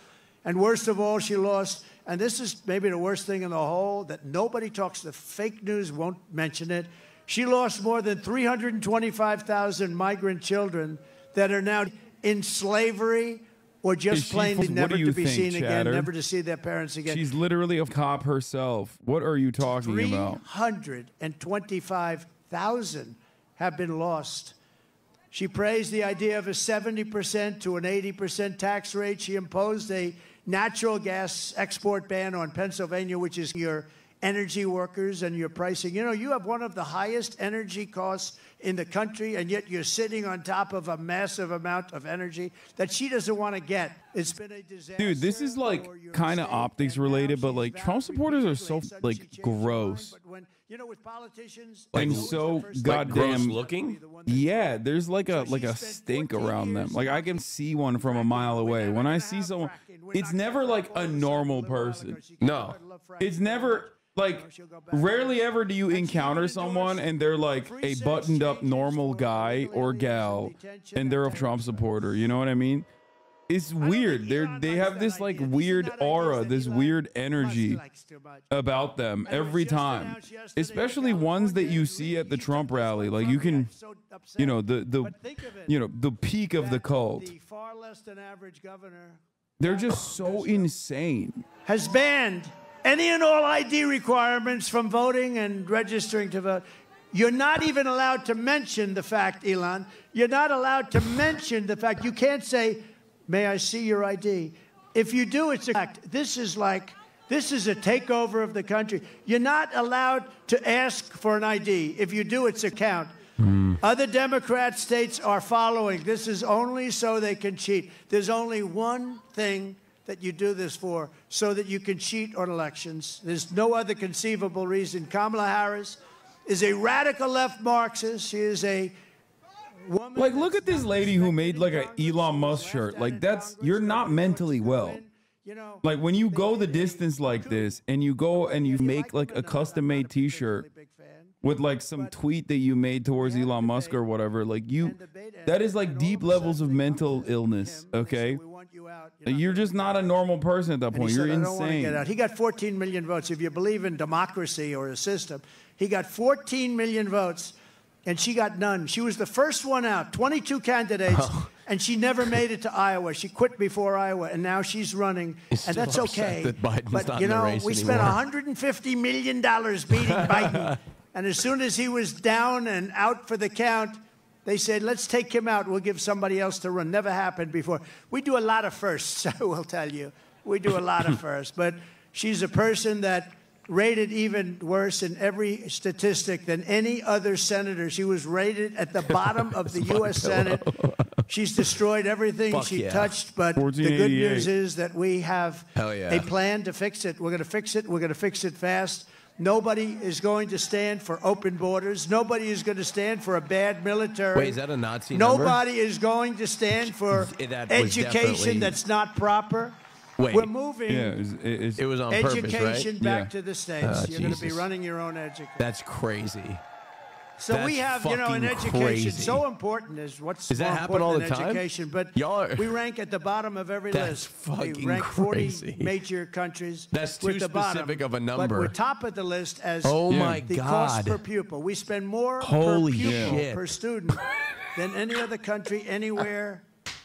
And worst of all, she lost, and this is maybe the worst thing in the whole, that nobody talks, the fake news won't mention it. She lost more than 325,000 migrant children that are now in slavery, or just plain never to be seen again, never to see their parents again. She's literally a cop herself. What are you talking about? 325,000 have been lost. She praised the idea of a 70% to an 80% tax rate. She imposed a natural gas export ban on Pennsylvania, which is your energy workers and your pricing. You know, you have one of the highest energy costs in the country, and yet you're sitting on top of a massive amount of energy that she doesn't want to get. It's been a disaster. Dude, this is like kind of optics related, but like Trump supporters are so like gross. You know, with politicians, and so goddamn gross looking. Yeah, there's like a stink around them. Like I can see one from a mile away. When I see someone, it's never like a normal person. No, it's never. Like, rarely ever do you encounter someone and they're like a buttoned up normal guy or gal and they're a Trump supporter. You know what I mean? It's weird. They have this like weird aura, this weird energy about them every time, especially ones that you see at the Trump rally. Like you can, you know, the peak of the cult. They're just so insane. Has banned any and all ID requirements from voting and registering to vote. You're not even allowed to mention the fact, Elon. You're not allowed to mention the fact. You can't say, may I see your ID? If you do, it's a fact. This is a takeover of the country. You're not allowed to ask for an ID. If you do, it's a count. Other Democrat states are following. This is only so they can cheat. There's only one thing that you do this for, so that you can cheat on elections. There's no other conceivable reason. Kamala Harris is a radical left Marxist. She is a woman. Like, look at this lady who made like a Elon Musk shirt. Like, you're not mentally well. Like, when you go the distance like this and you go and you make like a custom made t-shirt with like some tweet that you made towards Elon Musk or whatever, like that is like deep levels of mental illness. Okay. You're just not a normal person at that point. You're insane. He got 14 million votes. If you believe in democracy or a system, he got 14 million votes and she got none. She was the first one out, 22 candidates, and she never made it to Iowa. She quit before Iowa, and now she's running, and that's okay. That Biden's but, not you in the know, race we spent $150 million beating Biden, and as soon as he was down and out for the count, they said, let's take him out. We'll give somebody else to run. Never happened before. We do a lot of firsts, I will tell you. We do a lot of firsts. But she's a person that rated even worse in every statistic than any other senator. She was rated at the bottom of the U.S. Senate. She's destroyed everything she touched. But the good news is that we have a plan to fix it. We're going to fix it. We're going to fix it fast. Nobody is going to stand for open borders. Nobody is going to stand for a bad military. Wait, is that a Nazi number? Nobody is going to stand for education that's not proper. Wait. We're moving it was on purpose, right? Education back to the states. You're going to be Jesus. running your own education. That's crazy. So That's we have, you know, in education, crazy. so important is what's Does that more happen important all than the time? education. But we rank at the bottom of every That's list. We fucking rank 40 crazy. major countries. That's We're too at the bottom, specific of a number. But we're top of the list as my the God. cost per pupil. We spend more Holy per pupil, shit. per student than any other country anywhere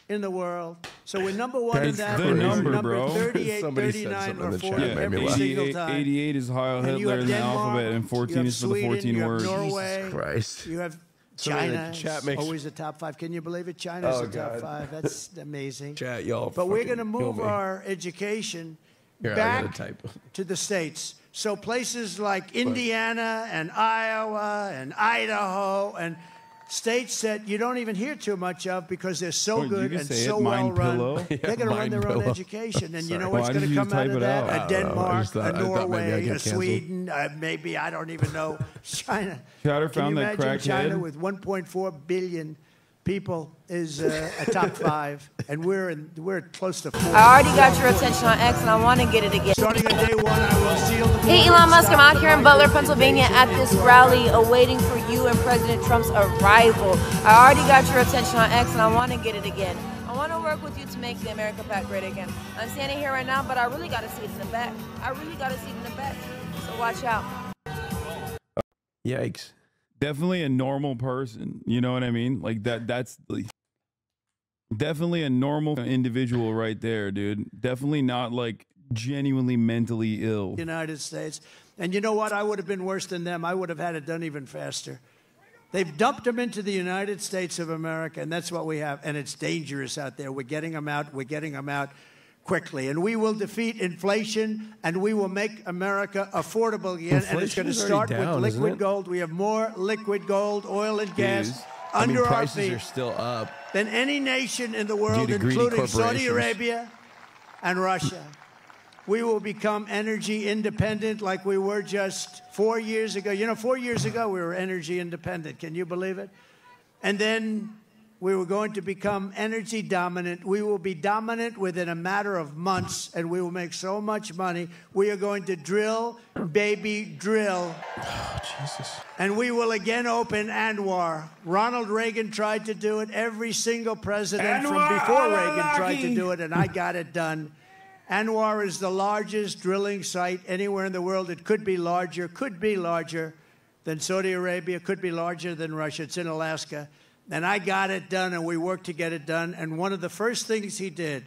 in the world. So we're number one in that. The We're number, number bro. 38, Somebody said 39, something in or the 40 chat. every single time. 88 is Heil And you Hitler have in the Denmark, alphabet, and you 14 have is for the Sweden, 14 you have words. Norway, Jesus Christ. You have Somebody in the China. chat makes- Always the top 5. Can you believe it? China's Oh, the top God. 5. That's amazing. Chat, y'all. But we're going to fucking kill move me. our education Here, I back gotta type. to the states. So places like Indiana and Iowa and Idaho and states that you don't even hear too much of because they're so Wait, you good can and say so it, well Mind run. Pillow? They're going to run Mind their own Pillow. education. And you know Sorry. what's Why going did to you come out type of it that? out? A I don't know. I Denmark, just thought- a I thought maybe I Norway, got a canceled. Sweden, maybe, I don't even know, China. Chatter Can found you that imagine China crackhead. with 1.4 billion people is a top 5, and we're close to 4. I already got your attention on X, and I want to get it again. Starting on day 1, I will seal the Hey, border Elon Musk, I'm stop out here in Butler, Pennsylvania at this rally awaiting for you and President Trump's arrival. I already got your attention on X, and I want to get it again. I want to work with you to make the America Pact great again. I'm standing here right now, but I really got to see it in the back. So watch out. Yikes. Definitely a normal person. You know what I mean? Like that's definitely a normal individual right there, dude. Definitely not like genuinely mentally ill. United States. And you know what? I would have been worse than them. I would have had it done even faster. They've dumped them into the United States of America, and that's what we have. And it's dangerous out there. We're getting them out. We're getting them out quickly. And we will defeat inflation, and we will make America affordable again. And it's going to start with liquid gold. We have more liquid gold, oil and gas under our prices feet are still up than any nation in the world, due to greedy including Saudi corporations. Arabia and Russia. We will become energy independent like we were just 4 years ago. You know, 4 years ago, we were energy independent. Can you believe it? And then we were going to become energy dominant. We will be dominant within a matter of months, and we will make so much money. We are going to drill, baby, drill. Oh, Jesus. And we will again open Anwar. Ronald Reagan tried to do it. Every single president from before Reagan tried to do it, and I got it done. Anwar is the largest drilling site anywhere in the world. It could be larger than Saudi Arabia, could be larger than Russia. It's in Alaska. And I got it done, and we worked to get it done. And one of the first things he did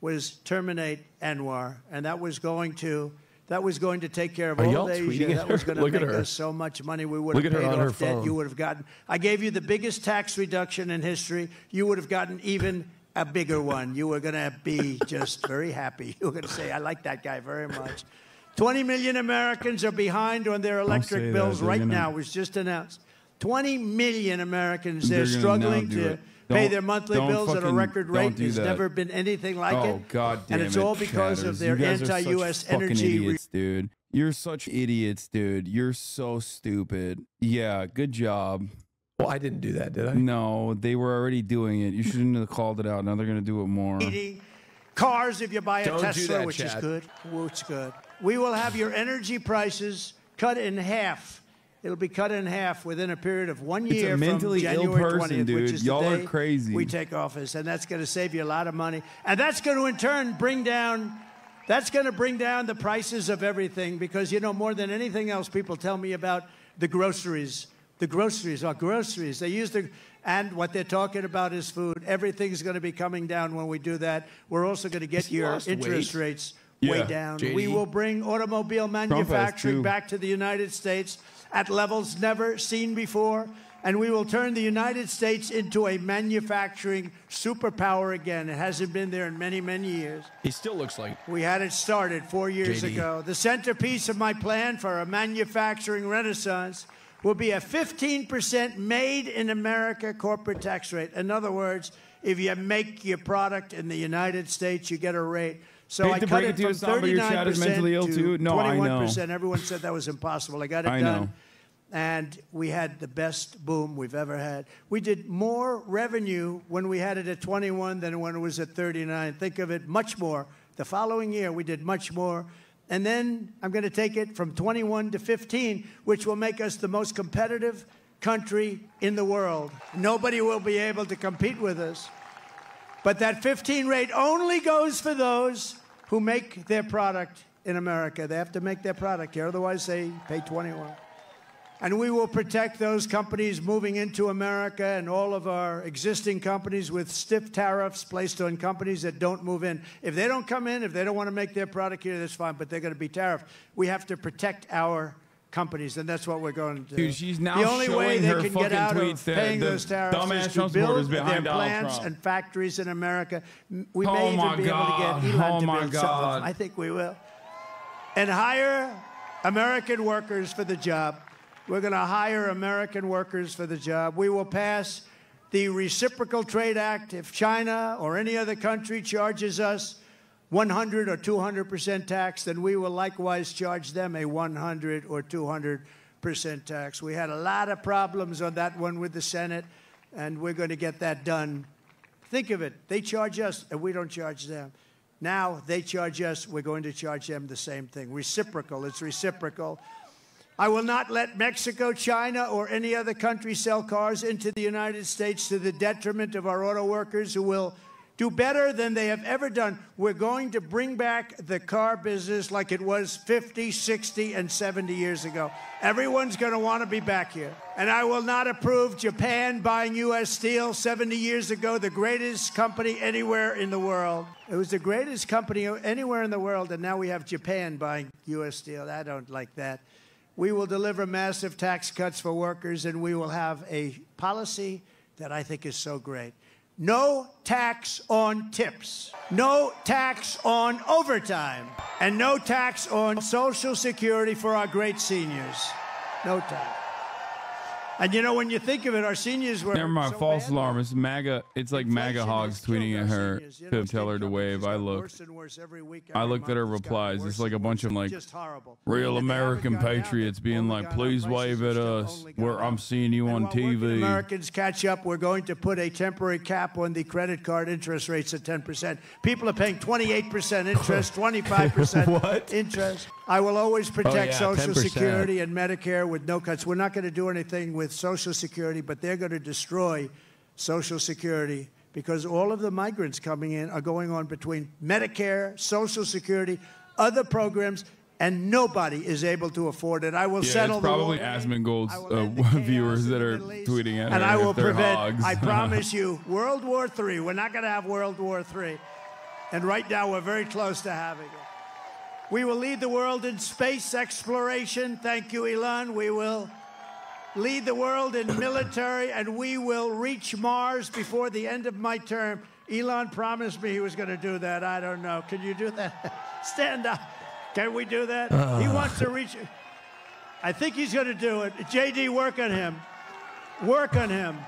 was terminate Anwar. And that was going to That was going to take care of Are all y'all of Asia. tweeting at That was her? going to Look at make her. us so much money. We would Look have at her paid on her off debt. phone. You would have gotten. I gave you the biggest tax reduction in history. You would have gotten even a bigger one. You were going to be just very happy. You were going to say, I like that guy very much. 20 million Americans are behind on their electric bills right now. It was just announced. 20 million Americans, they're struggling to pay their monthly bills at a record rate. There's never been anything like it. Oh, God damn it. And it's all because of their anti-U.S. energy. Idiots, dude. You're such idiots, dude. You're so stupid. Yeah, good job. Well, I didn't do that, did I? No, they were already doing it. You shouldn't have called it out. Now they're going to do it more. Cars, if you buy a Don't do Tesla, that, which is Chad. good. Which is good. We will have your energy prices cut in half. It'll be cut in half within a period of 1 It's a year from mentally ill January person, 20th, dude. which is Y'all the are day crazy. we take office, and that's going to save you a lot of money. And that's going to, in turn, bring down the prices of everything because, you know, more than anything else, people tell me about the groceries. The groceries are groceries. They use the... And what they're talking about is food. Everything's going to be coming down when we do that. We're also going to get your interest rates way down. JD. We will bring automobile manufacturing back to the United States at levels never seen before. And we will turn the United States into a manufacturing superpower again. It hasn't been there in many, many years. He still looks like We had it started 4 years JD. ago. The centerpiece of my plan for a manufacturing renaissance will be a 15% made in America corporate tax rate. In other words, if you make your product in the United States, you get a rate. So I cut it from 39% to No, I know. 21%. Everyone said that was impossible. I got it done. know. And we had the best boom we've ever had. We did more revenue when we had it at 21 than when it was at 39. Think of it, much more. The following year, we did much more. And then I'm going to take it from 21 to 15, which will make us the most competitive country in the world. Nobody will be able to compete with us. But that 15 rate only goes for those who make their product in America. They have to make their product here, otherwise they pay 21. And we will protect those companies moving into America and all of our existing companies with stiff tariffs placed on companies that don't move in. If they don't come in, if they don't want to make their product here, that's fine, but they're going to be tariffed. We have to protect our companies, and that's what we're going to do. Dude, she's now the only way showing they her can fucking get out tweets of that paying the those tariffs dumbass is to Trump supporters build their behind Donald plants Trump. and factories in America. We Oh may even my be able to God. get Elon Oh to my build God. something. I think we will. And hire American workers for the job. We're going to hire American workers for the job. We will pass the Reciprocal Trade Act. If China or any other country charges us 100 or 200% tax, then we will likewise charge them a 100 or 200% tax. We had a lot of problems on that one with the Senate, and we're going to get that done. Think of it. They charge us, and we don't charge them. Now they charge us, we're going to charge them the same thing. Reciprocal. It's reciprocal. I will not let Mexico, China, or any other country sell cars into the United States to the detriment of our auto workers who will do better than they have ever done. We're going to bring back the car business like it was 50, 60, and 70 years ago. Everyone's going to want to be back here. And I will not approve Japan buying U.S. steel 70 years ago, the greatest company anywhere in the world. It was the greatest company anywhere in the world, and now we have Japan buying U.S. steel. I don't like that. We will deliver massive tax cuts for workers, and we will have a policy that I think is so great. No tax on tips, no tax on overtime, and no tax on Social Security for our great seniors. No tax. And you know, when you think of it, our seniors were... Never mind, false alarm. It's MAGA. It's like MAGA hogs tweeting at her to tell her to wave. I looked at her replies. It's like a bunch of like real American patriots being like, please wave at us. I'm seeing you on TV. Americans catch up. We're going to put a temporary cap on the credit card interest rates at 10%. People are paying 28% interest, 25% interest. I will always protect Social 10%. Security and Medicare with no cuts. We're not going to do anything with Social Security, but they're going to destroy Social Security because all of the migrants coming in are going on between Medicare, Social Security, other programs, and nobody is able to afford it. I will settle it's probably Asmongold's viewers that are tweeting at her. And I will if they're prevent, hogs. I promise you, World War III. We're not going to have World War III. And right now, we're very close to having it. We will lead the world in space exploration. Thank you, Elon. We will lead the world in military, and we will reach Mars before the end of my term. Elon promised me he was going to do that. I don't know. Can you do that? Stand up. Can we do that? He wants to reach. I think he's going to do it. JD, work on him. Work on him.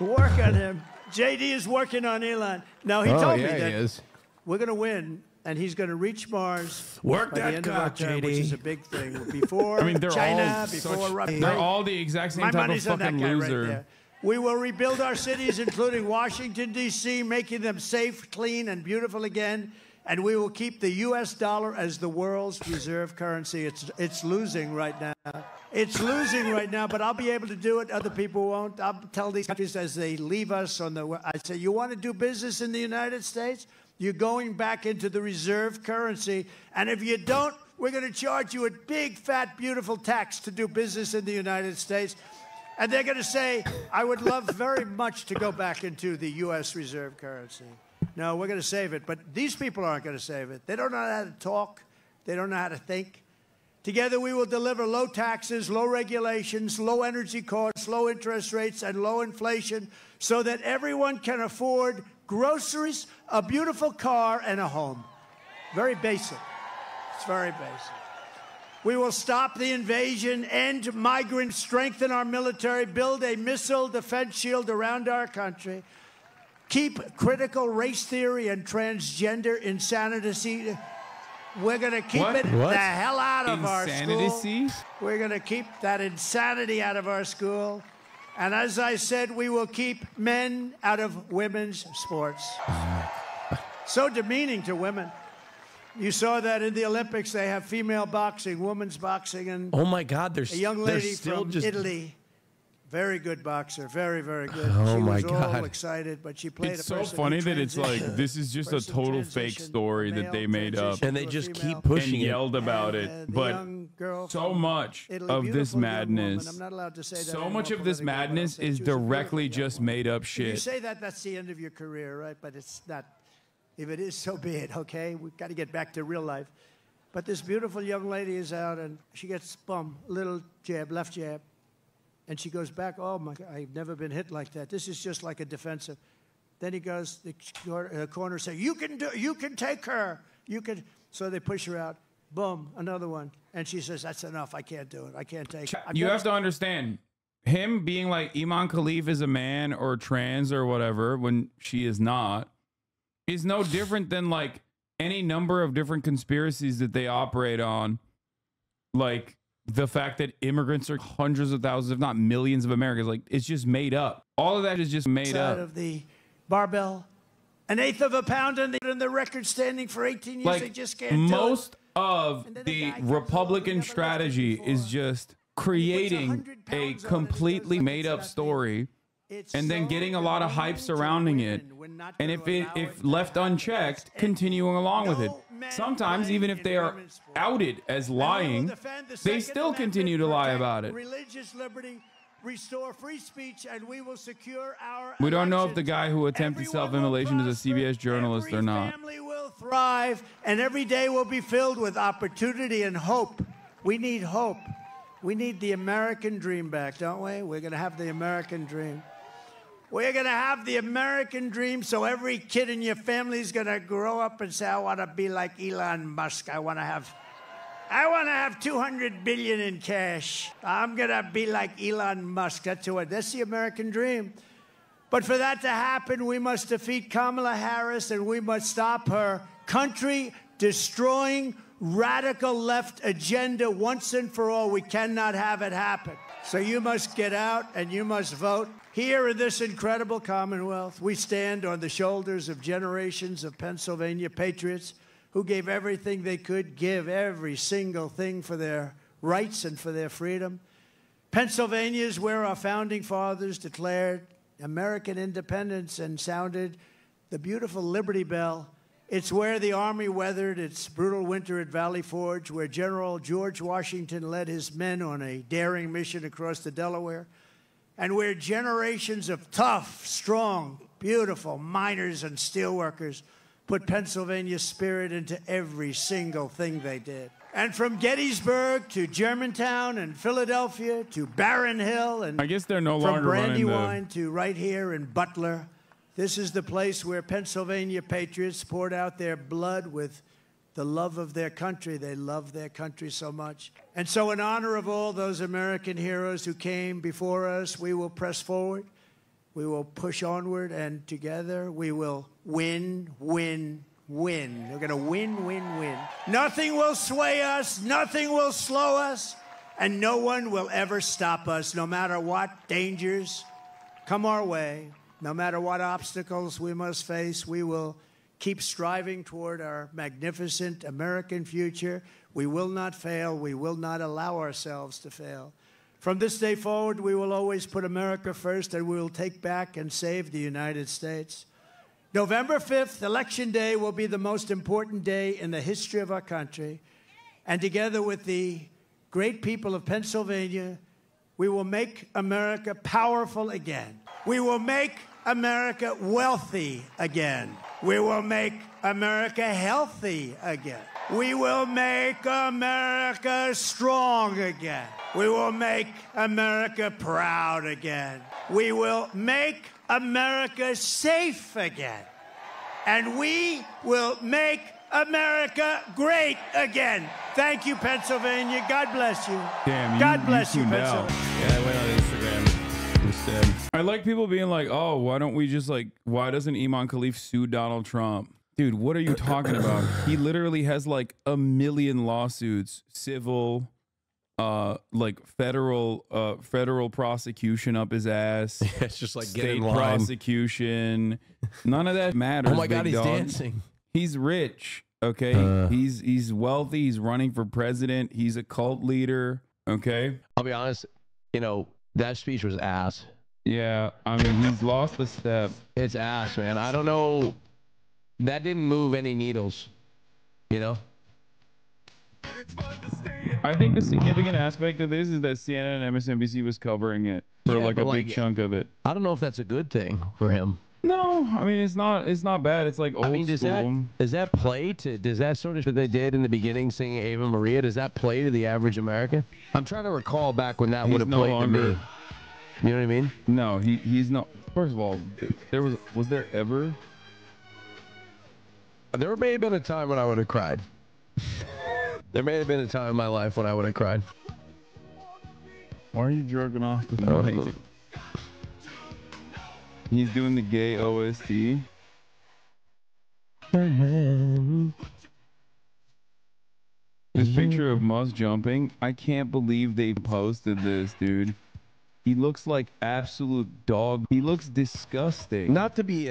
Work on him. JD is working on Elon. Now, he told me that we're going to win, and he's going to reach Mars Work by that the end of our cock, term, JD. which is a big thing. Before I mean, they're China, all before Russia. they're all the exact same My type of money's on that fucking guy loser. right there. We will rebuild our cities, including Washington, D.C., making them safe, clean, and beautiful again. And we will keep the U.S. dollar as the world's reserve currency. It's losing right now. It's losing right now, but I'll be able to do it. Other people won't. I'll tell these countries as they leave us on the. I say, you want to do business in the United States? You're going back into the reserve currency. And if you don't, we're going to charge you a big, fat, beautiful tax to do business in the United States. And they're going to say, I would love very much to go back into the U.S. reserve currency. No, we're going to save it. But these people aren't going to save it. They don't know how to talk. They don't know how to think. Together, we will deliver low taxes, low regulations, low energy costs, low interest rates, and low inflation so that everyone can afford groceries, a beautiful car, and a home. Very basic. It's very basic. We will stop the invasion, end migrants, strengthen our military, build a missile defense shield around our country, keep critical race theory and transgender insanity. We're going to keep the hell out of our school. We're going to keep that insanity out of our school. And as I said, we will keep men out of women's sports. So demeaning to women. You saw that in the Olympics. They have female boxing, women's boxing, and oh my God, there's a young lady still from just Italy. Very good boxer, very, very good. Oh she my was God. all excited, but she played It's a so person funny who that it's like this is just a total fake story that they made up, and they just keep pushing and it. yelled about it. But so much of this madness, I'm not allowed to say that so anymore much of this politically, but I'll madness say is she was a directly beautiful just young woman. made up If you shit. say that, that's the end of your career, right? But it's not. If it is, so be it, okay? We've got to get back to real life. But this beautiful young lady is out, and she gets, little jab, left jab. And she goes back, oh, my God, I've never been hit like that. This is just like a defensive. Then he goes, the corner say, you can take her. You can. So they push her out. Boom, another one. And she says, that's enough. I can't do it. I can't take it. You have to understand, him being like Iman Khalif is a man or trans or whatever when she is not, is no different than like any number of different conspiracies that they operate on. Like the fact that immigrants are hundreds of thousands, if not millions of Americans, like it's just made up. All of that is just made up. Of the barbell, an eighth of a pound, and the record standing for 18 years. Like they just can't most of the Republican strategy is just creating a completely made up story and then getting a lot of hype surrounding it. And if left unchecked, continuing along with it. Sometimes, even if they are outed as lying, they still continue to lie about it. Religious liberty, restore free speech, and we will secure our. We don't know if the guy who attempted self-immolation is a CBS journalist or not. Family will thrive, and every day will be filled with opportunity and hope. We need hope. We need the American dream back, don't we? We're going to have the American dream. We're going to have the American dream, so every kid in your family is going to grow up and say, I want to be like Elon Musk. I want to have 200 billion in cash. I'm going to be like Elon Musk. That's the American dream. But for that to happen, we must defeat Kamala Harris, and we must stop her country-destroying, radical left agenda once and for all. We cannot have it happen. So you must get out and you must vote. Here in this incredible Commonwealth, we stand on the shoulders of generations of Pennsylvania patriots who gave everything they could give, every single thing for their rights and for their freedom. Pennsylvania is where our founding fathers declared American independence and sounded the beautiful Liberty Bell. It's where the Army weathered its brutal winter at Valley Forge, where General George Washington led his men on a daring mission across the Delaware, and where generations of tough, strong, beautiful miners and steelworkers put Pennsylvania spirit into every single thing they did. And from Gettysburg to Germantown and Philadelphia to Barron Hill and I guess they're no from longer running Brandywine to right here in Butler, this is the place where Pennsylvania patriots poured out their blood with the love of their country. They love their country so much. And so in honor of all those American heroes who came before us, we will press forward. We will push onward, and together we will win, win, win. We're going to win, win, win. Nothing will sway us. Nothing will slow us. And no one will ever stop us, no matter what dangers come our way, no matter what obstacles we must face. We will keep striving toward our magnificent American future. We will not fail. We will not allow ourselves to fail. From this day forward, we will always put America first, and we will take back and save the United States. November 5th, Election Day, will be the most important day in the history of our country. And together with the great people of Pennsylvania, we will make America powerful again. We will make America wealthy again. We will make America healthy again. We will make America strong again. We will make America proud again. We will make America safe again. And we will make America great again. Thank you, Pennsylvania. God bless you. Damn, God bless you, tuned out. Pennsylvania. Yeah, I went on Instagram instead. I like people being like, oh, why don't we just like, why doesn't Imam Khalif sue Donald Trump? Dude, what are you talking about? He literally has like 1 million lawsuits, civil, like federal prosecution up his ass. Yeah, it's just like state get in line. Prosecution. None of that matters. Oh my God, big he's dog. dancing. He's rich. Okay, he's wealthy. He's running for president. He's a cult leader. Okay, I'll be honest. You know, that speech was ass. yeah. I mean, he's lost a step. It's ass, man. I don't know. That didn't move any needles. You know. I think the significant aspect of this is that CNN and MSNBC was covering it for Yeah, like but a big chunk of it. I don't know if that's a good thing for him. No, I mean it's not bad. It's like old I mean, does that play to does that sort of what they did in the beginning, singing Ava Maria? Does that play to the average American? I'm trying to recall back when that would have played to me. You know what I mean? No, he's not. First of all, was there ever? There may have been a time when I would have cried. There may have been a time in my life when I would have cried. Why are you jerking off to the mic? He's doing the gay OST. This picture of Musk jumping, I can't believe they posted this, dude. He looks like absolute dog. He looks disgusting. Not to be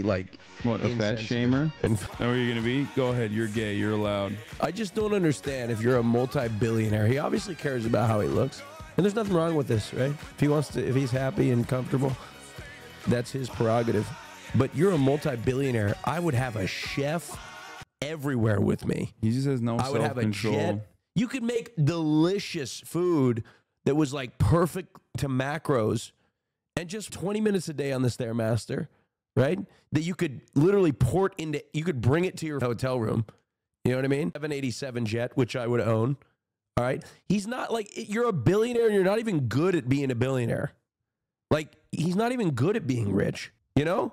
like what, a fat shamer? How are you gonna be? Go ahead, you're gay, you're allowed. I just don't understand if you're a multi-billionaire. He obviously cares about how he looks. And there's nothing wrong with this, right? If he wants to, if he's happy and comfortable, that's his prerogative. But you're a multi-billionaire. I would have a chef everywhere with me. He just has no self-control. I would have a jet. You could make delicious food that was like perfect to macros, and just 20 minutes a day on the Stairmaster, right? That you could literally port into, you could bring it to your hotel room. You know what I mean? 787 jet, which I would own. All right. He's not like, you're a billionaire and you're not even good at being a billionaire. Like, he's not even good at being rich, you know?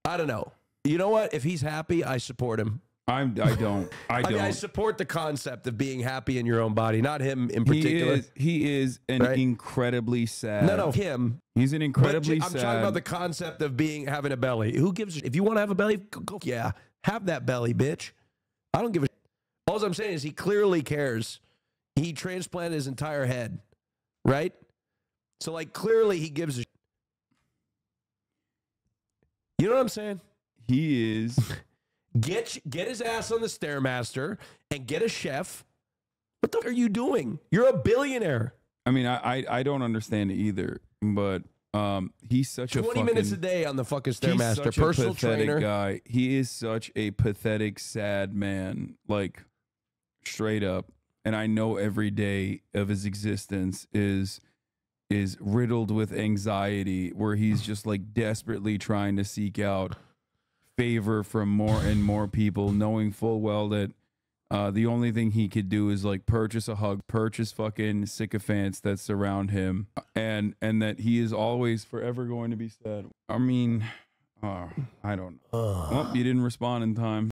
I don't know. You know what? If he's happy, I support him. I don't. I mean, I support the concept of being happy in your own body, not him in particular. He is an incredibly sad. No, him. He's an incredibly sad. sad. I'm talking about the concept of having a belly. Who gives a shit? If you want to have a belly, go, yeah, have that belly, bitch. I don't give a shit. All I'm saying is he clearly cares. He transplanted his entire head, right? So, like, clearly he gives a shit. You know what I'm saying? He is. Get his ass on the Stairmaster and get a chef. What the fuck are you doing? You're a billionaire. I mean, I don't understand it either, but he's such a 20 minutes a day on the fucking Stairmaster. He's such Personal a pathetic trainer. guy. He is such a pathetic, sad man, like straight up. And I know every day of his existence is riddled with anxiety, where he's just like desperately trying to seek out favor from more and more people, knowing full well that the only thing he could do is like purchase a hug, purchase fucking sycophants that surround him, and that he is always forever going to be sad. I mean, I don't know. Well, you didn't respond in time.